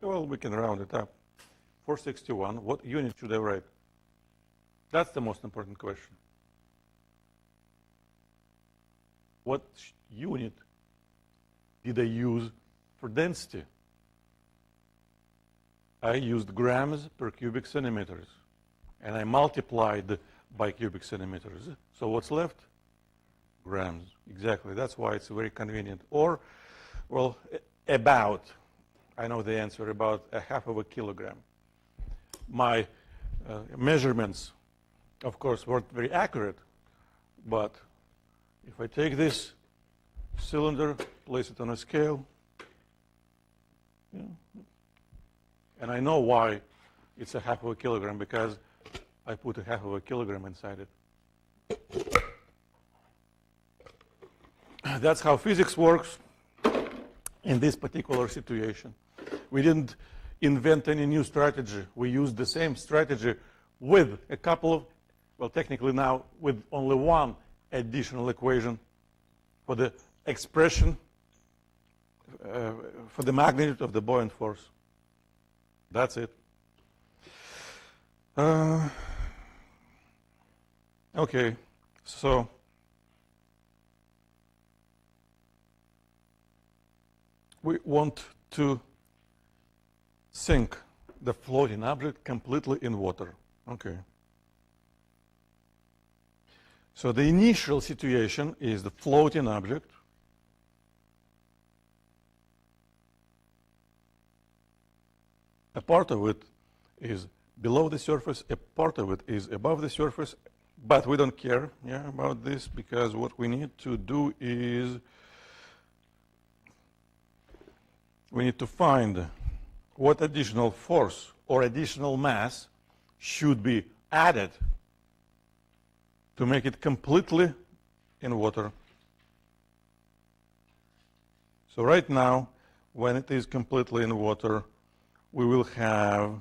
Well, we can round it up. 461, what unit should I write? That's the most important question. What unit did I use for density? I used grams per cubic centimeters, and I multiplied by cubic centimeters. So what's left? Grams, exactly. That's why it's very convenient. Or, well, about, I know the answer, about 1/2 kilogram. My measurements, of course, weren't very accurate, but if I take this cylinder, place it on a scale, and I know why it's 1/2 kilogram, because I put 1/2 kilogram inside it. That's how physics works in this particular situation. We didn't invent any new strategy. We used the same strategy with a couple of, well, technically now with only one additional equation for the expression for the magnitude of the buoyant force. That's it. Okay, so we want to sink the floating object completely in water. Okay. So the initial situation is the floating object. A part of it is below the surface, a part of it is above the surface, but we don't care about this, because what we need to do is we need to find what additional force or additional mass should be added to make it completely in water. So right now, when it is completely in water, we will have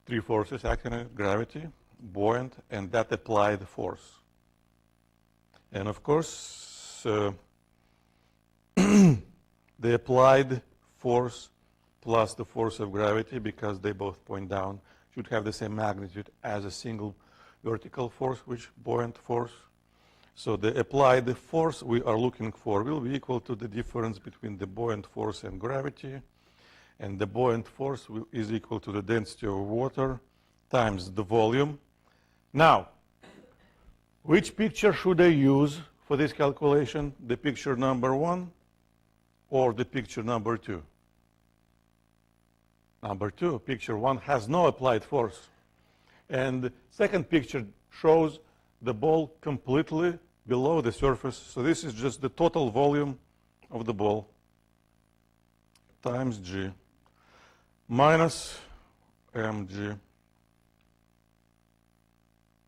three forces acting on gravity, buoyant, and that applied force. And of course, the applied force plus the force of gravity, because they both point down, should have the same magnitude as a single vertical force, which buoyant force. So the applied force we are looking for will be equal to the difference between the buoyant force and gravity. And the buoyant force is equal to the density of water times the volume. Now, which picture should I use for this calculation? The picture number 1 or the picture number 2? Number 2, picture 1 has no applied force. And the second picture shows the ball completely below the surface. So this is just the total volume of the ball times G minus mg.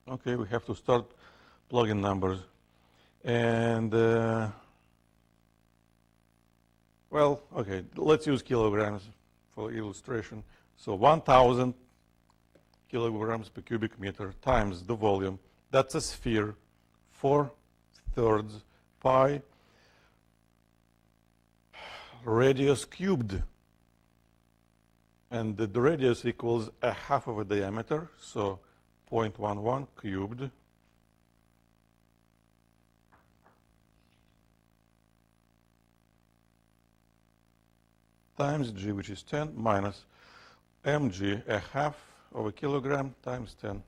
Okay, we have to start plugging numbers. And, well, okay, let's use kilograms for illustration. So 1,000 kilograms per cubic meter times the volume. That's a sphere, 4/3 pi radius cubed. And the radius equals a half of a diameter, so 0.11 cubed times G, which is 10, minus mg, a half of a kilogram times 10.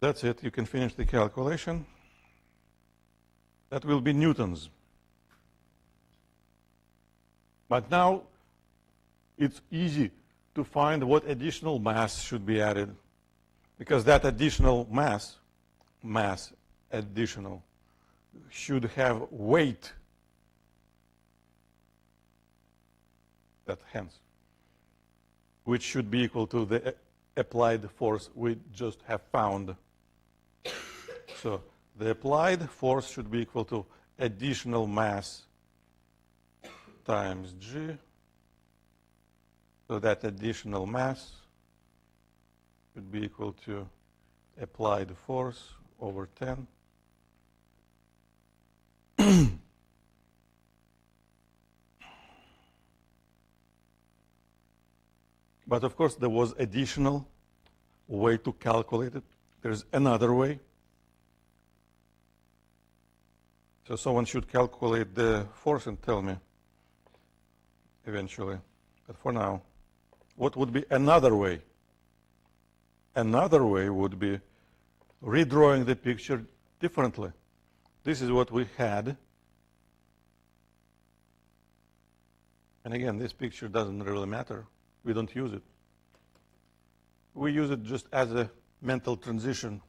That's it. You can finish the calculation. That will be newtons. But now it's easy to find what additional mass should be added, because that additional mass additional, should have weight. That hence, which should be equal to the applied force we just have found. So the applied force should be equal to additional mass times G. So that additional mass should be equal to applied force over 10. But of course, there was additional way to calculate it. There's another way. So someone should calculate the force and tell me eventually. But for now, what would be another way? Another way would be redrawing the picture differently. This is what we had. And again, this picture doesn't really matter. We don't use it. We use it just as a mental transition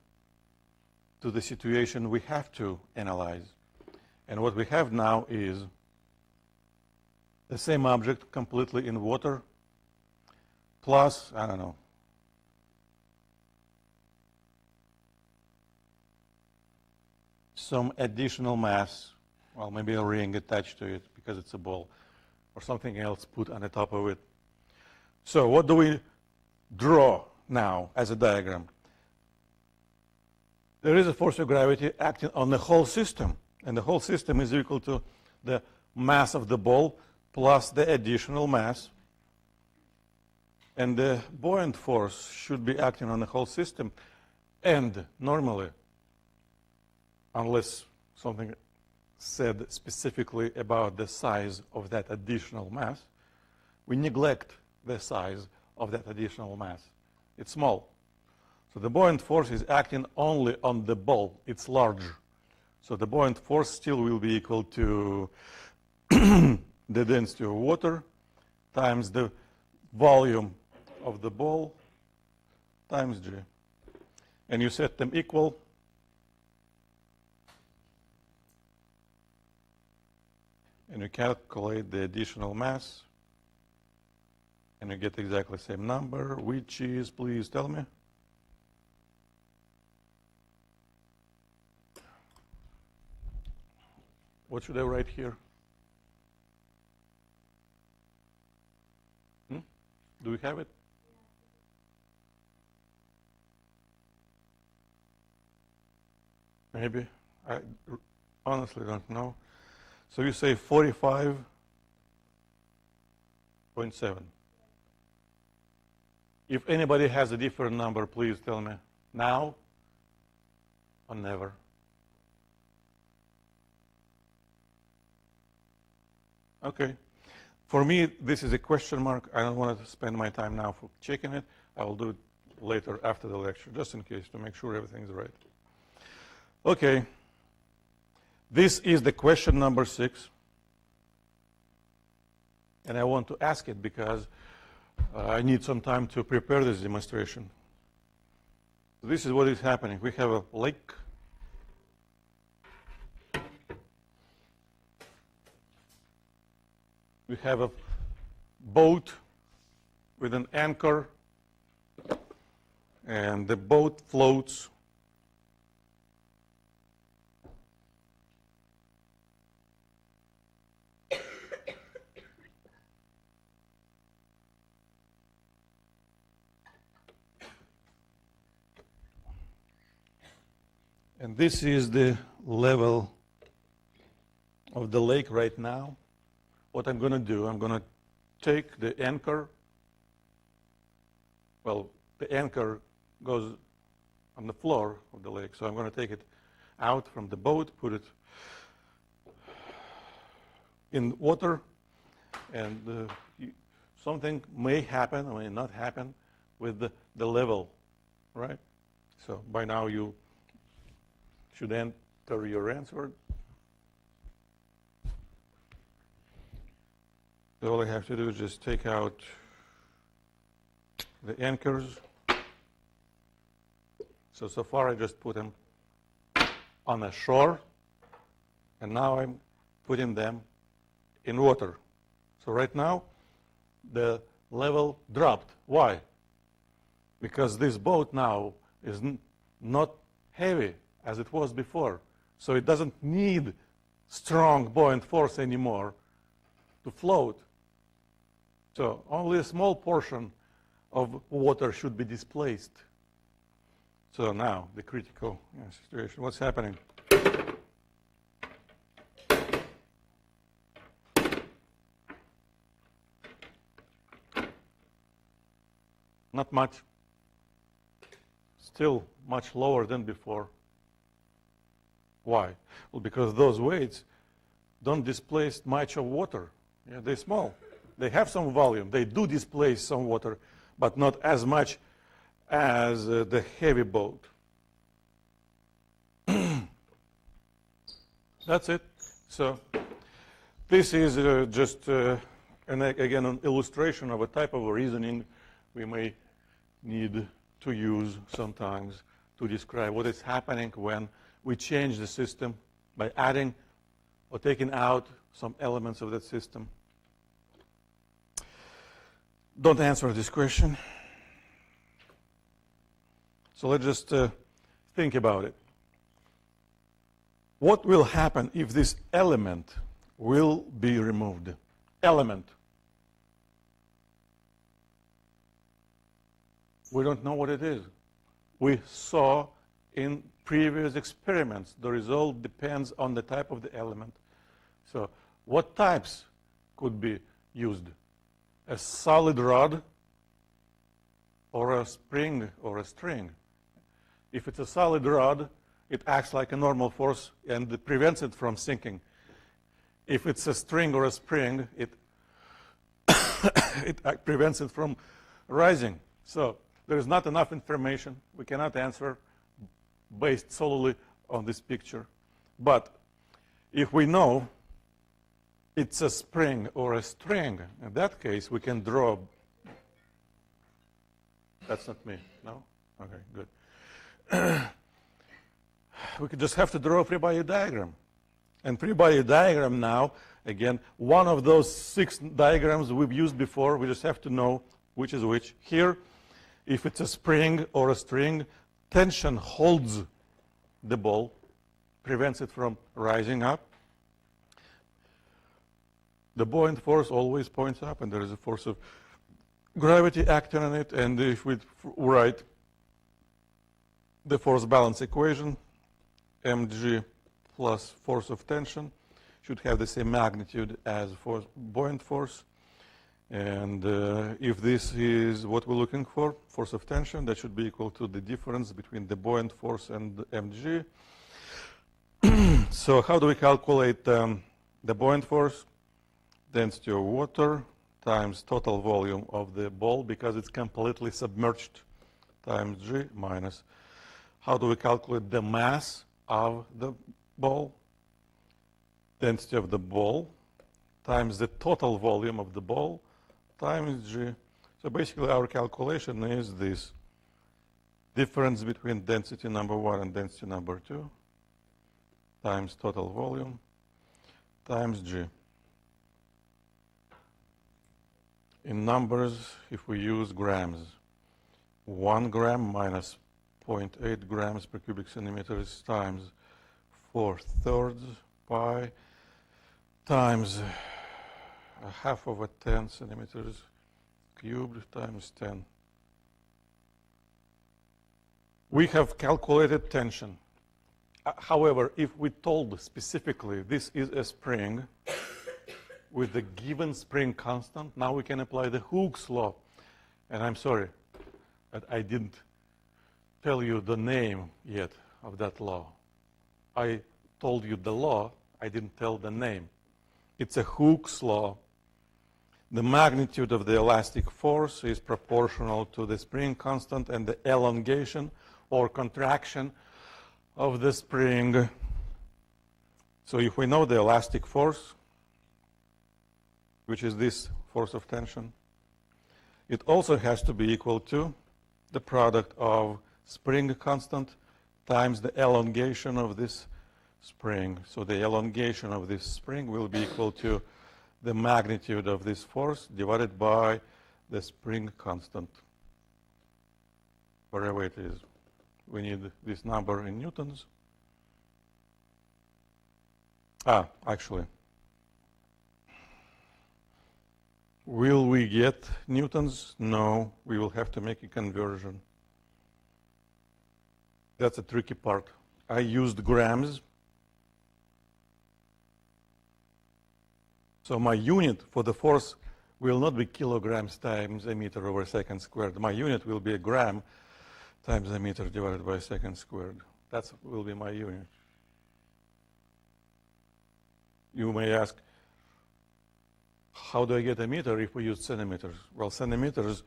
to the situation we have to analyze. And what we have now is the same object completely in water, plus, I don't know, some additional mass, well, maybe a ring attached to it because it's a ball, or something else put on the top of it. So what do we draw now as a diagram? There is a force of gravity acting on the whole system, and the whole system is equal to the mass of the ball plus the additional mass. And the buoyant force should be acting on the whole system. And normally, unless something said specifically about the size of that additional mass, we neglect the size of that additional mass. It's small. So the buoyant force is acting only on the ball. It's large. So the buoyant force still will be equal to the density of water times the volume of the ball times G. And you set them equal. And you calculate the additional mass. And you get exactly the same number, which is, please tell me. What should I write here? Do we have it? Maybe. I honestly don't know. So you say 45.7. If anybody has a different number, please tell me now or never. Okay. For me, this is a question mark. I don't want to spend my time now for checking it. I will do it later after the lecture, just in case, to make sure everything's right. Okay. This is the question number 6. And I want to ask it because I need some time to prepare this demonstration. This is what is happening. We have a lake. We have a boat with an anchor, and the boat floats. And this is the level of the lake right now. What I'm going to do, I'm going to take the anchor. Well, the anchor goes on the floor of the lake, so I'm going to take it out from the boat, put it in water, and something may happen or may not happen with the level, right? So by now you should enter your answer. So all I have to do is just take out the anchors. So far I just put them on a shore, and now I'm putting them in water. So right now the level dropped. Why? Because this boat now is not heavy as it was before. So it doesn't need strong buoyant force anymore to float. So only a small portion of water should be displaced. So now the critical situation. What's happening? Not much. Still much lower than before. Why? Well, because those weights don't displace much of water. Yeah, they're small. They have some volume. They do displace some water, but not as much as the heavy boat. That's it. So this is just, again, an illustration of a type of reasoning we may need to use sometimes to describe what is happening when we change the system by adding or taking out some elements of that system. Don't answer this question. So let's just think about it. What will happen if this element will be removed? Element. We don't know what it is. We saw in previous experiments the result depends on the type of the element. So what types could be used? A solid rod or a spring or a string. If it's a solid rod, it acts like a normal force and it prevents it from sinking. If it's a string or a spring, it prevents it from rising. So there is not enough information. We cannot answer based solely on this picture. But if we know it's a spring or a string, in that case, we can draw. That's not me, no? Okay, good. We could just have to draw a Freebody diagram. And Freebody diagram now, again, one of those 6 diagrams we've used before, we just have to know which is which. Here, if it's a spring or a string, tension holds the ball, prevents it from rising up. The buoyant force always points up, and there is a force of gravity acting on it. And if we write the force balance equation, mg plus force of tension should have the same magnitude as for buoyant force. And if this is what we're looking for, force of tension, that should be equal to the difference between the buoyant force and the mg. So how do we calculate the buoyant force? density of water times total volume of the ball, because it's completely submerged, times G minus. How do we calculate the mass of the ball? Density of the ball times the total volume of the ball times G. So basically our calculation is this difference between density number 1 and density number 2 times total volume times G. In numbers, if we use grams, 1 gram minus 0.8 grams per cubic centimeters times 4/3 pi times a half over 10 centimeters cubed times 10. We have calculated tension. However, if we told specifically this is a spring with the given spring constant, now we can apply the Hooke's law. And I'm sorry that I didn't tell you the name yet of that law. I told you the law, I didn't tell the name. It's a Hooke's law. The magnitude of the elastic force is proportional to the spring constant and the elongation or contraction of the spring. So if we know the elastic force, which is this force of tension, it also has to be equal to the product of spring constant times the elongation of this spring. So the elongation of this spring will be equal to the magnitude of this force divided by the spring constant, wherever it is. We need this number in newtons. Actually, will we get newtons? No, we will have to make a conversion. That's a tricky part. I used grams. So my unit for the force will not be kilograms times a meter over second squared. My unit will be a gram times a meter divided by second squared. That will be my unit. You may ask, how do I get a meter if we use centimeters? Well, centimeters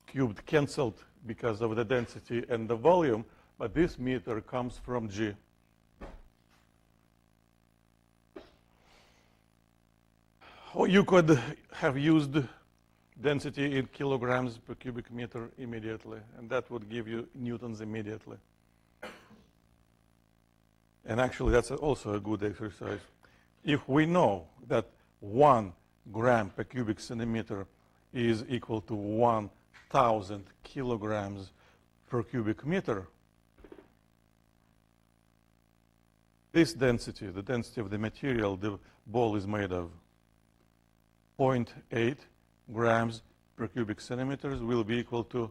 cubed canceled because of the density and the volume, but this meter comes from G. Or you could have used density in kilograms per cubic meter immediately, and that would give you newtons immediately. And actually, that's also a good exercise. If we know that 1 gram per cubic centimeter is equal to 1,000 kilograms per cubic meter, this density, the density of the material the ball is made of, 0.8 grams per cubic centimeters will be equal to,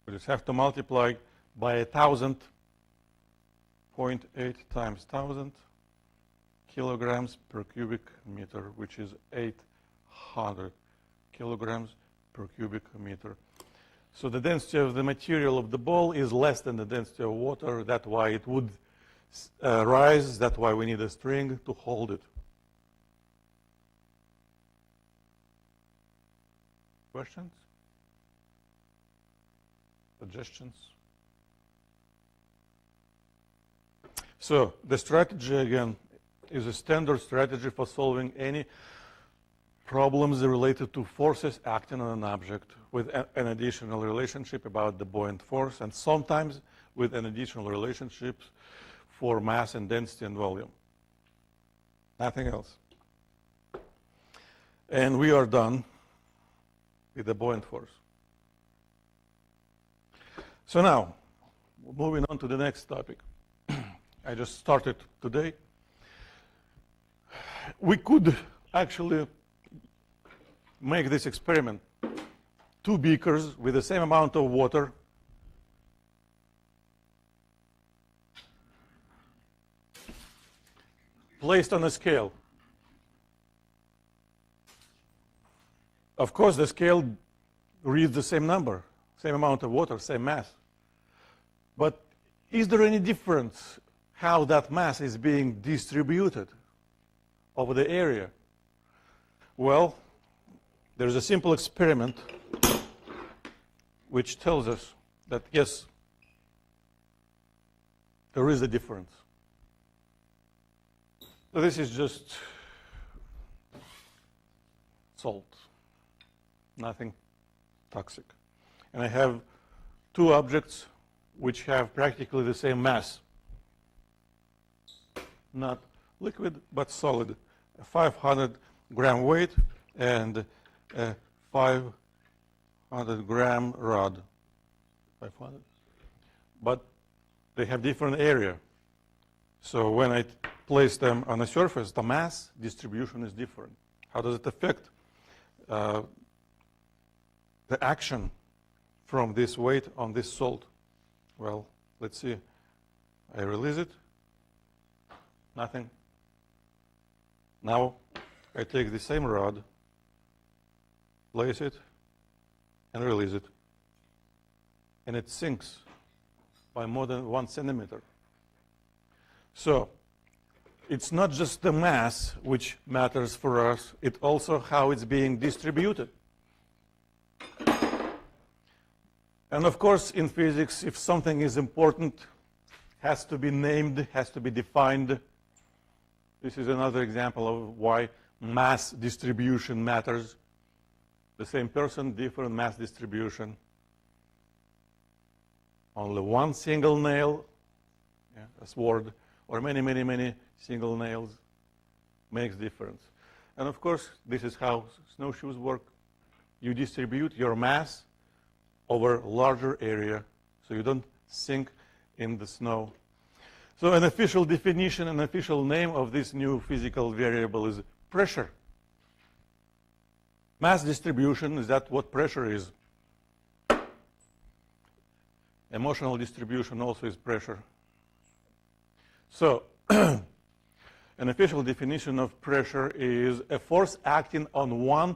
we just have to multiply by 1,000, 0.8 times 1,000 kilograms per cubic meter, which is 800 kilograms per cubic meter. So the density of the material of the ball is less than the density of water. That's why it would rise. That's why we need a string to hold it. Questions? Suggestions? So the strategy, again, is a standard strategy for solving any problems related to forces acting on an object with an additional relationship about the buoyant force, and sometimes with an additional relationship for mass and density and volume. Nothing else. And we are done with the buoyant force. So now, moving on to the next topic. I just started today. We could actually make this experiment. 2 beakers with the same amount of water, placed on a scale. Of course, the scale reads the same number, same amount of water, same mass. But is there any difference how that mass is being distributed over the area? Well, there's a simple experiment which tells us that, yes, there is a difference. So this is just salt, nothing toxic. And I have two objects which have practically the same mass. Not liquid, but solid. A 500-gram weight and a 500-gram rod. 500. But they have different area. So when I place them on a surface, the mass distribution is different. How does it affect the action from this weight on this salt? Well, let's see. I release it. Nothing. Now I take the same rod, place it, and release it. And it sinks by more than 1 centimeter. So it's not just the mass which matters for us, it's also how it's being distributed. And of course, in physics, if something is important, has to be named, has to be defined. This is another example of why mass distribution matters. The same person, different mass distribution. Only one single nail, a sword, or many, many, many single nails makes difference. And of course, this is how snowshoes work. You distribute your mass over a larger area, so you don't sink in the snow. So an official definition, an official name of this new physical variable is pressure. Mass distribution, is that what pressure is? Emotional distribution also is pressure. So an official definition of pressure is a force acting on 1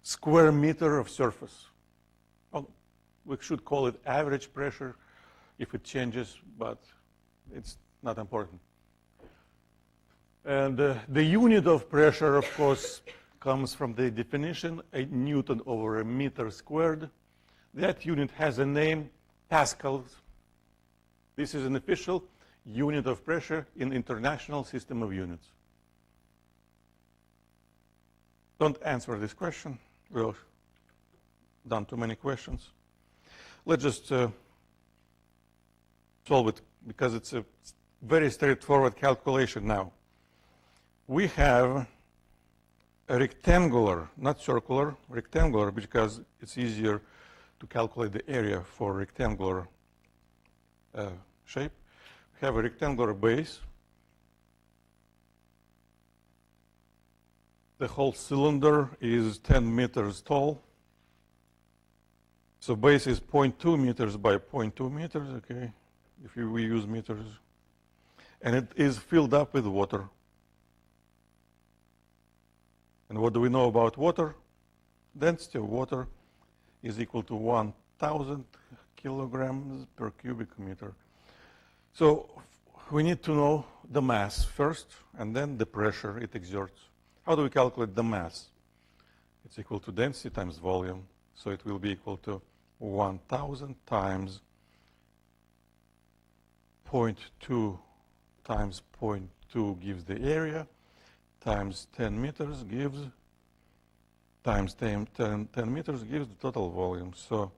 square meter of surface. Well, we should call it average pressure if it changes, but it's not important. And the unit of pressure, of course, comes from the definition, a Newton over a meter squared. That unit has a name, pascals. This is an official unit of pressure in international system of units. Don't answer this question. We've done too many questions. Let's just solve it, because it's a very straightforward calculation now. We have a rectangular, not circular, rectangular, because it's easier to calculate the area for rectangular shape. We have a rectangular base. The whole cylinder is 10 meters tall. So base is 0.2 meters by 0.2 meters, okay, if we use meters. And it is filled up with water. And what do we know about water? Density of water is equal to 1,000 kilograms per cubic meter. So we need to know the mass first, and then the pressure it exerts. How do we calculate the mass? It's equal to density times volume. So it will be equal to 1,000 times 0.2 times 0.2 gives the area, times 10 meters gives, times 10 meters gives the total volume. So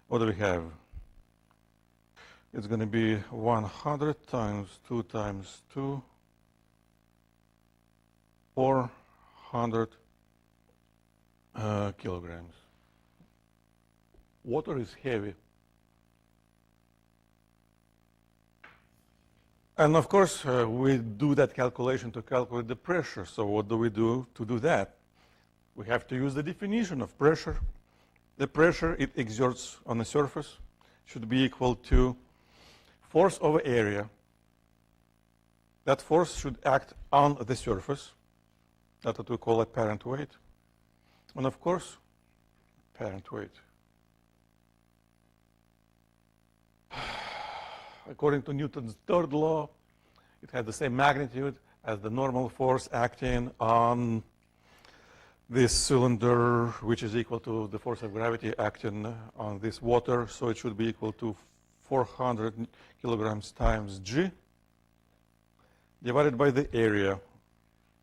what do we have? It's going to be 100 times 2 times 2, 400 kilograms. Water is heavy. And of course, we do that calculation to calculate the pressure. So what do we do to do that? We have to use the definition of pressure. The pressure it exerts on the surface should be equal to force over area. That force should act on the surface. That's what we call apparent weight. And of course, apparent weight. According to Newton's third law, it had the same magnitude as the normal force acting on this cylinder, which is equal to the force of gravity acting on this water. So it should be equal to 400 kilograms times G divided by the area,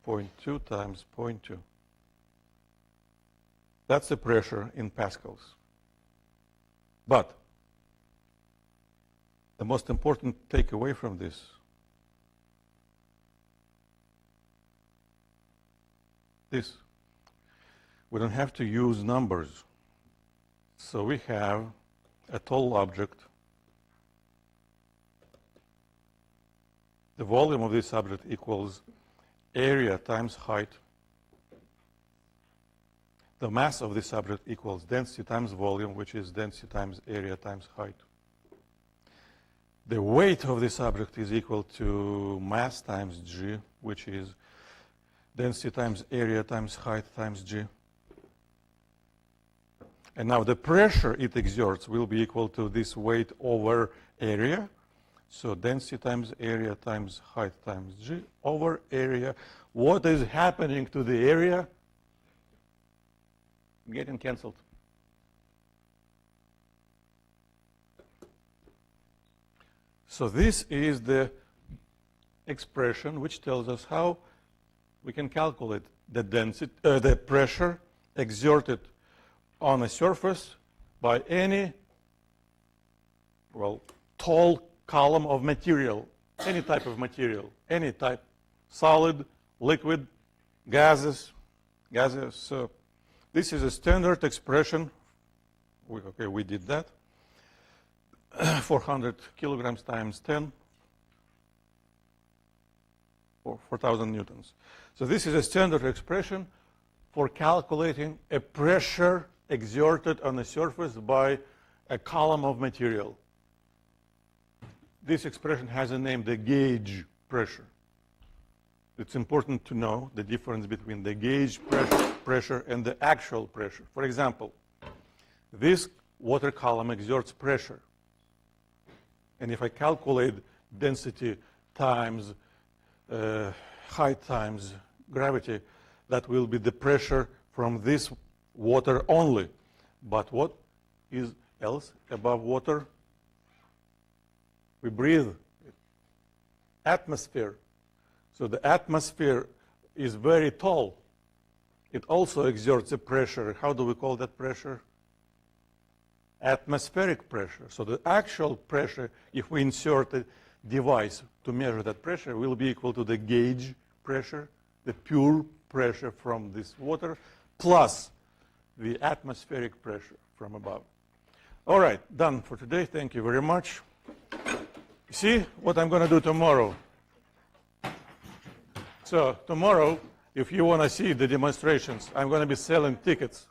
0.2 times 0.2. That's the pressure in pascals. But the most important takeaway from this we don't have to use numbers. So we have a tall object. The volume of this object equals area times height. The mass of this object equals density times volume, which is density times area times height. The weight of this object is equal to mass times G, which is density times area times height times G. And now the pressure it exerts will be equal to this weight over area. So density times area times height times G over area. What is happening to the area? Getting canceled. So this is the expression which tells us how we can calculate the density, the pressure exerted on a surface by any, well, tall column of material, any type of material, any type, solid, liquid, gases. So this is a standard expression. Okay, we did that. 400 kilograms times 10, or 4,000 newtons. So this is a standard expression for calculating a pressure exerted on the surface by a column of material. This expression has a name, the gauge pressure. It's important to know the difference between the gauge pressure and the actual pressure. For example, this water column exerts pressure. And if I calculate density times height times gravity, that will be the pressure from this water only. But what is else above water? We breathe. Atmosphere. So the atmosphere is very tall. It also exerts a pressure. How do we call that pressure? Atmospheric pressure. So the actual pressure, if we insert a device to measure that pressure, will be equal to the gauge pressure, the pure pressure from this water, plus the atmospheric pressure from above. All right, done for today. Thank you very much. See what I'm going to do tomorrow. So tomorrow, if you want to see the demonstrations, I'm going to be selling tickets.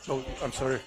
Oh, I'm sorry.